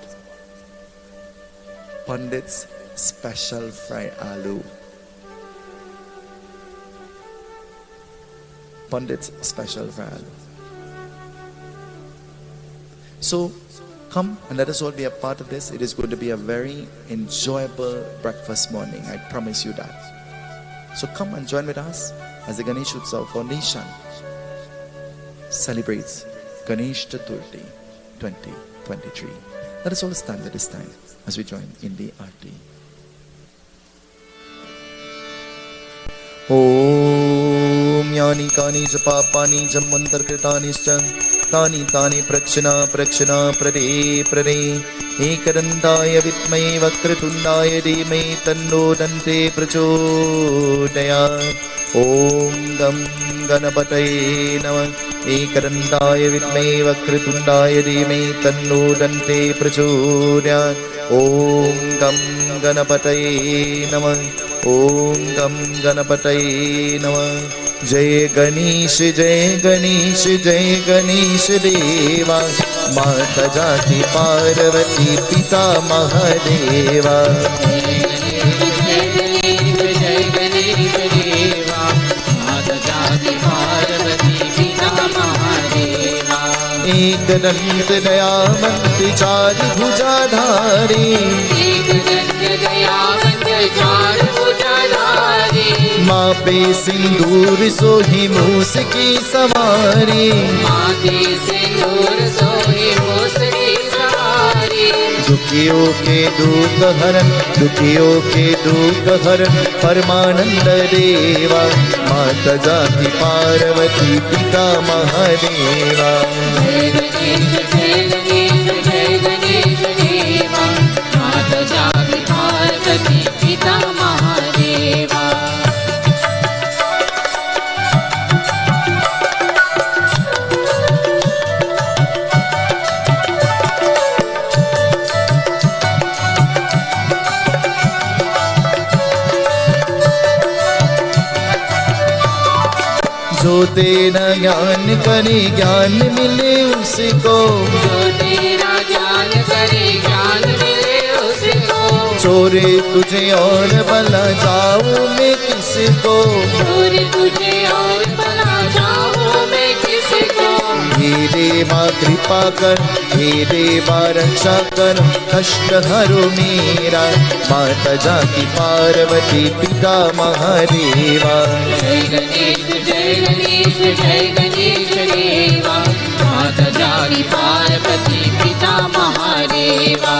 Pandit's special fry aloo. Pandit's special fry aloo. So come and let us all be a part of this. It is going to be a very enjoyable breakfast morning. I promise you that. So come and join with us as the Ganesh Utsav Foundation celebrates Ganesh Chaturthi 2023. Let us all stand at this time as we join in the Aarti. Om Yani Kani Japapani Jamantar Kritanischa Tani Tani Prakshana Prade Ekarandaya Vitmai Vakratundaya Dhimai Tanno Dante Prachodayat. Om Gam Ganapataye Namah. Ekarandaya Vitmai Vakratundaya Dhimai Tanno Dante Prachodayat. Om Gam Ganapataye Namah. Om Gam Ganapataye Namah. Jai Ganesh, Jai Ganesh, Jai Ganesh Deva. Mata Jati Parvati Pita Mahadeva. Jai Ganesh Deva. Mata Jati Parvati Pita Mahadeva. Ek Dant Dayavanti Chari Bhujadhari. Ek Dant Dayavanti Chari Bhujadhari. माँ पे सिंदूर सोही मूस की सवारी. माथे सिंदूर सोही मूस की सवारी. दुखियों के दुख हरन, दुखियों के दुख हरन परमानंद देवा. माता जाति पार्वती पिता महादेवा. जय गणेश जय गणेश जय गणेश देवा. माता जाति पार्वती पिता महादेवा. जो तेरा ज्ञान करे ज्ञान मिले उसको. जो तेरा ज्ञान करे ज्ञान मिले उसको. चोरे तुझे और भला जाऊं मैं किसको. चोरे तुझे और भला जाऊं मैं किसको. हे देवा कृपा कर, हे देवा रक्षा कर, कष्ट हरो मेरा. माता जाति पार्वती पिता महादेवा. जय गणेश जय गणेश जय गणेश देवा. माता जाति पार्वती पिता महादेवा.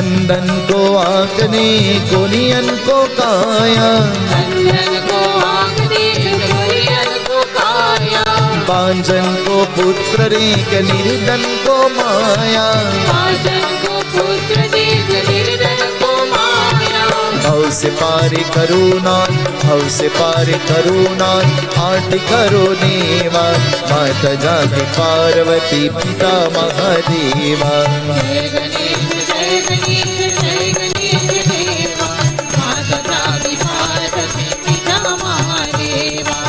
अंधन को आंखने कुनियन को काया, अंधन को आँख देख कुनियन को काया, बांझन को पुत्र देख निर्धन को माया, बांझन को पुत्र देख निर्धन को माया, भव से पारे करुणा, भव से पारे करुणा, आट करो देवा, माता जागे पार्वती पिता महादेवा। जय गणेश जय गणेश जय गणेश देवा, माता जागी पार्वती पिता महादेवा।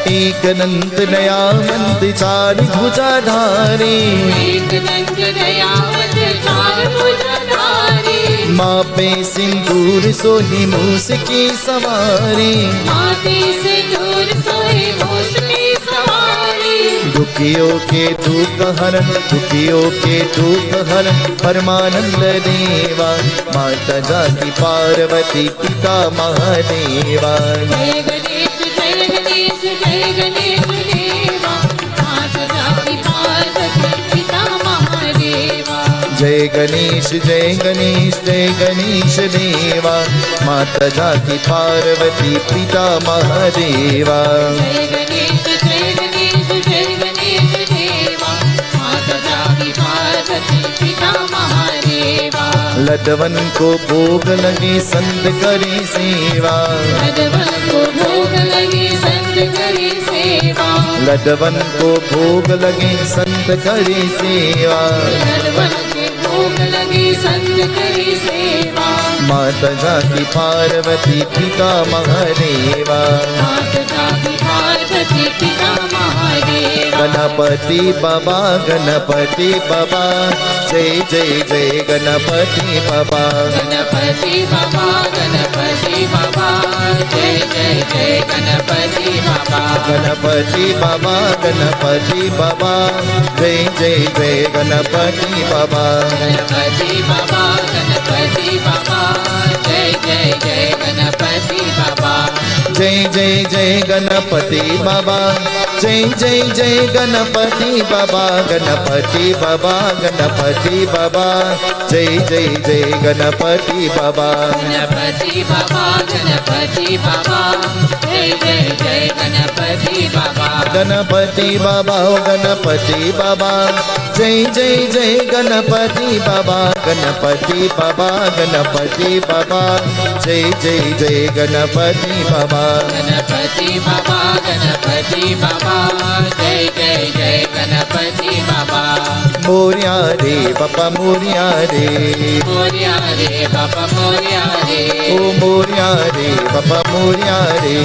एक दंत दयावंत चार भुजाधारी, एक दंत दयावंत चार भुजाधारी, मापे सिंदूर सोही मूस की सवारी, माथे से दूर सोए मूस की सवारी, दुखियों के दुख हरन, दुखियों के दुख हरन, परमानंद देवा, माता जाति पार्वती पिता महादेवा। जय गणेश जय गणेश जय गणेश देवा, माता जागी पार्वती पिता महादेवा। जय गणेश जय गणेश जय गणेश देवा, माता जाति पार्वती पिता महादेवा। जय गणेश जय गणेश जय गणेश देवा, माता जागी पार्वती पिता महादेवा। लडवन को भोग लगे संत करे सेवा, लडवन को भोग लगे संत करे सेवा, लडवन को भोग लगे संत करे सेवा, लडवन के भोग लगे संत करे सेवा, माता जाति पार्वती पिता महादेवा। माता जागी पार्वती पिता महादेवा। गणपति बाबा गणपति बाबा, जय जय जय गणपति बाबा, गणपति बाबा गणपति बाबा, जय जय जय गणपति बाबा, गणपति बाबा गणपति बाबा, जय जय जय गणपति बाबा, गणपति बाबा गणपति बाबा, जय जय जय गणपति बाबा, जय जय जय गणपति बाबा, जय जय जय गणपति बाबा, गणपति बाबा गणपति बाबा, जय जय जय गणपति बाबा, गणपति बाबा गणपति बाबा, जय जय जय गणपति बाबा, गणपति बाबा गणपति बाबा, जय जय जय गणपति बाबा, गणपति बाबा गणपति बाबा, जय जय जय गणपति बाबा, गणपति बाबा गणपति बाबा, जय जय जय गणपति बाबा। मोरिया रे बाबा मोरिया रे, मोरिया रे बाबा मोरिया रे, ओ मोरिया रे बाबा मोरिया रे,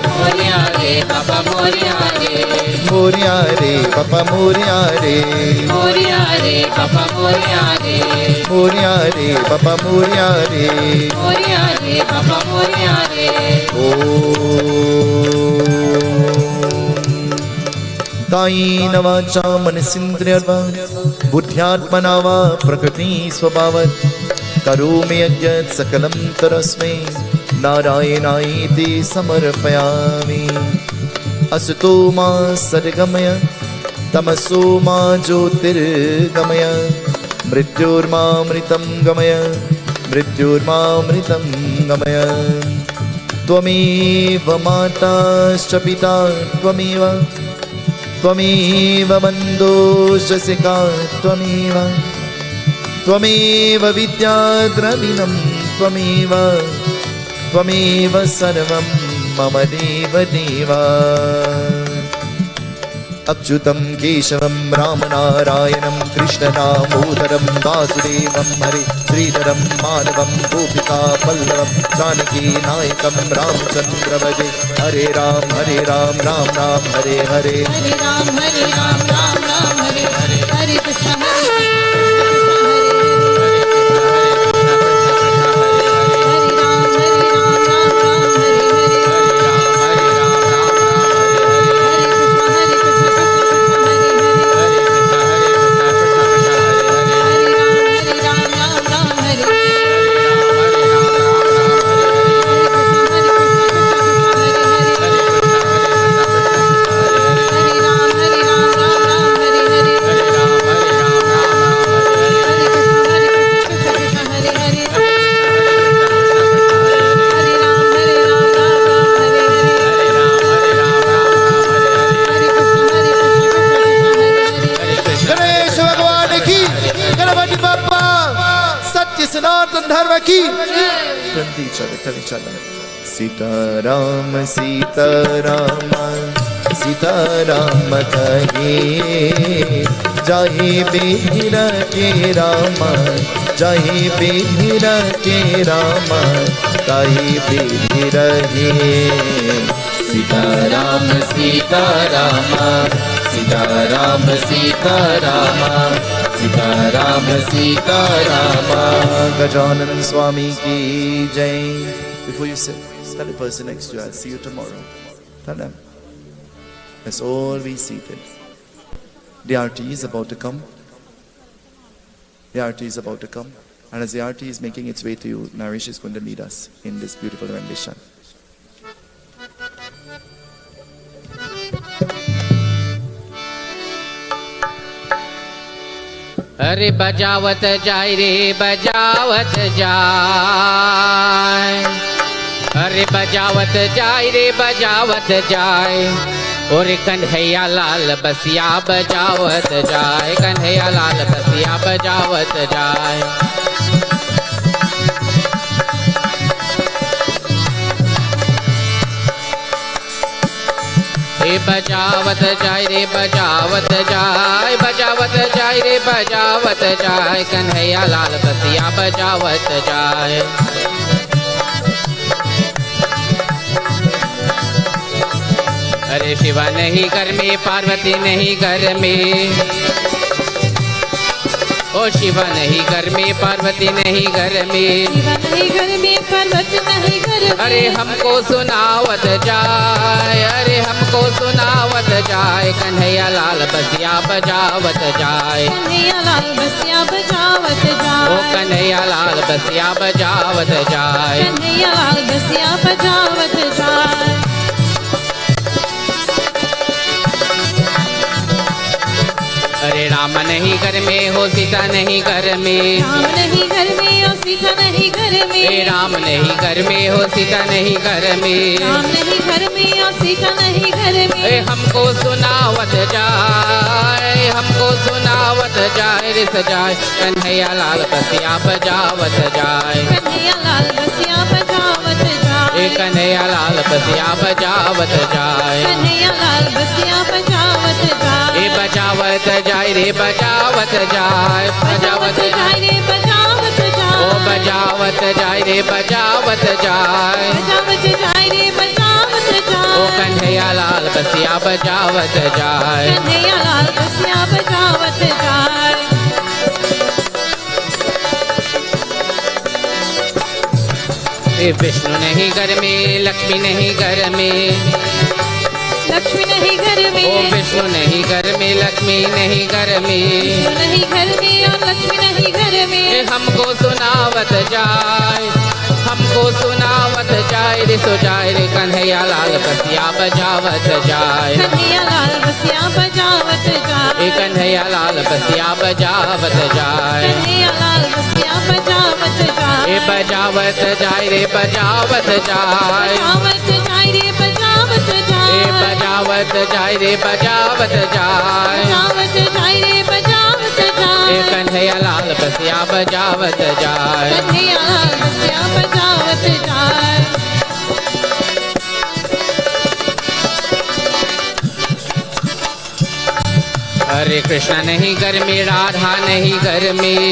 मोरिया रे बाबा मोरिया रे, मोरिया रे बाबा मोरिया रे, मोरिया रे बाबा मोरिया रे, मोरिया रे बाबा मोरिया रे, मोरिया रे बाबा मोरिया रे। कायेन वाचा मनसेन्द्रियर्वा बुद्ध्यात्मना वा प्रकृति स्वभावत् करोमि यज्ञत् सकलं तरस्मै नारायणायेति समर्पयामि। असतो मा सद्गमय तमसो मा ज्योतिर्गमय, मृत्योर्मामृतं गमय मृत्योर्मामृतं गमय। त्वमेव माताश्च पिता त्वमेव, त्वमेव बन्धुश्च सखा त्वमेव, त्वमेव विद्या द्रविणं त्वमेव, त्वमेव सर्वं मम देव देव। अच्युतं केशवं रामनारायणं कृष्णदामोदरं वासुदेवं हरे श्रीधरं माधवं गोपिका वल्लभं जानकी नायकं रामचन्द्र भजे। हरे राम राम राम हरे हरे, हरे राम राम राम हरे हरे, हरे कृष्ण धर्म की जल्दी चले सीताराम सीताराम सीताराम कहे जाहि बीर के राम जाहि बीर के राम ताहि बीर हे सीताराम सीताराम सीताराम सीताराम सीताराम सीताराम गजानन स्वामी की जय. Before you sit, tell the person next to you, I'll see you tomorrow. Tell them. Let's all be seated. The RT is about to come. The RT is about to come. And as the RT is making its way to you, Naresh is going to lead us in this beautiful rendition. अरे बजावत जाय रे बजावत जाय अरे बजावत जाय रे बजावत जाय और कन्हैया लाल बसिया बजावत जाय कन्हैया लाल बसिया बजावत जाय बजावत जाय रे बजावत जाय बजावत जाय रे बजावत जाय कन्हैया लाल बसिया बजावत जाय अरे शिवा नहीं घर में पार्वती नहीं घर में ओ शिवा नहीं घर में पार्वती नहीं घर में शिवा नहीं घर में पार्वती नहीं घर में अरे हमको सुनावत जाए अरे हमको सुनावत जाए कन्हैया लाल बसिया बजावत जाए कन्हैया लाल बसिया बजावत जाए ओ कन्हैया लाल बसिया बजावत जाए कन्हैया लाल बसिया बजावत जाए अरे राम नहीं घर में हो सीता नहीं घर में राम नहीं घर में और सीता नहीं घर में राम नहीं घर में हो सीता नहीं घर में राम नहीं घर में और सीता नहीं घर में हमको सुनावत जाए हमको सुनावत जाए रे सजाए कन्हैया लाल बसिया बजावत जाए कन्हैया लाल बसिया बजावत जाए कन्हैया लाल बसिया बजावत जाए कन्हैया लाल बसिया बजावत जाए बजावत जाए रे बजावत जाए बजावत जाए रे बजावत जाए ओ बजावत जाए रे बजावत जाए बजावत जाए रे बजावत जाए ओ कन्हैया लाल बसिया बजावत जाए कन्हैया लाल बसिया बजावत जाए विष्णु नहीं घर में लक्ष्मी नहीं घर में लक्ष्मी नहीं घर में ओ विष्णु नहीं घर में लक्ष्मी नहीं घर में विष्णु नहीं घर में और लक्ष्मी नहीं घर में हमको सुनावत जाए हमको सुनावत जाए रे सो जाए रे कन्हैया लाल बसिया बजावत जाए कन्हैया लाल बसिया बजावत जाए कन्हैया लाल बसिया बजावत जाए कन्हैया लाल बसिया बजावत जाए बजावत जाए रे बजावत जाए बजावत जाए रे बजावत जाए बजावत जाए रे बजावत जाए बजावत जाए रे बजावत जाए कन्हैया लाल बसिया बजावत जाए कन्हैया लाल बसिया बजावत जाए हरे कृष्ण नहीं घर में राधा नहीं घर में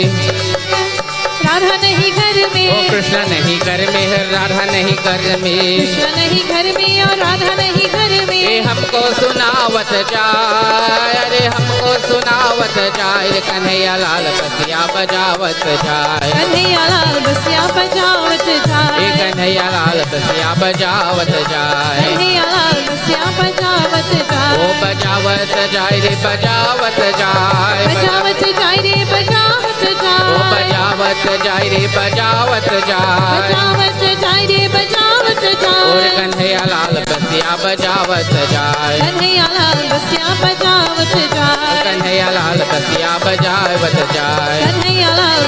राधा नहीं घर में ओ कृष्ण नहीं घर में है राधा नहीं घर में कृष्ण नहीं घर में और राधा नहीं घर में हमको सुनावत जाए अरे हमको सुनावत जाए रे कन्हैया लाल बसिया बजावत जाए कन्हैया लाल बसिया बजावत जाए कन्हैया लाल बसिया बजावत जाए कन्हैया लाल बसिया बजावत जाए ओ बजावत जाए रे बजावत जाए बजावत जाए रे बजावत जाए ओ बजावत जाए रे बजावत जाए बजावत जाए रे बजावत जाए और कन्हैया लाल बसिया बजावत जाए कन्हैया लाल बसिया बजावत जाए कन्हैया लाल बसिया बजावत जाए कन्हैया लाल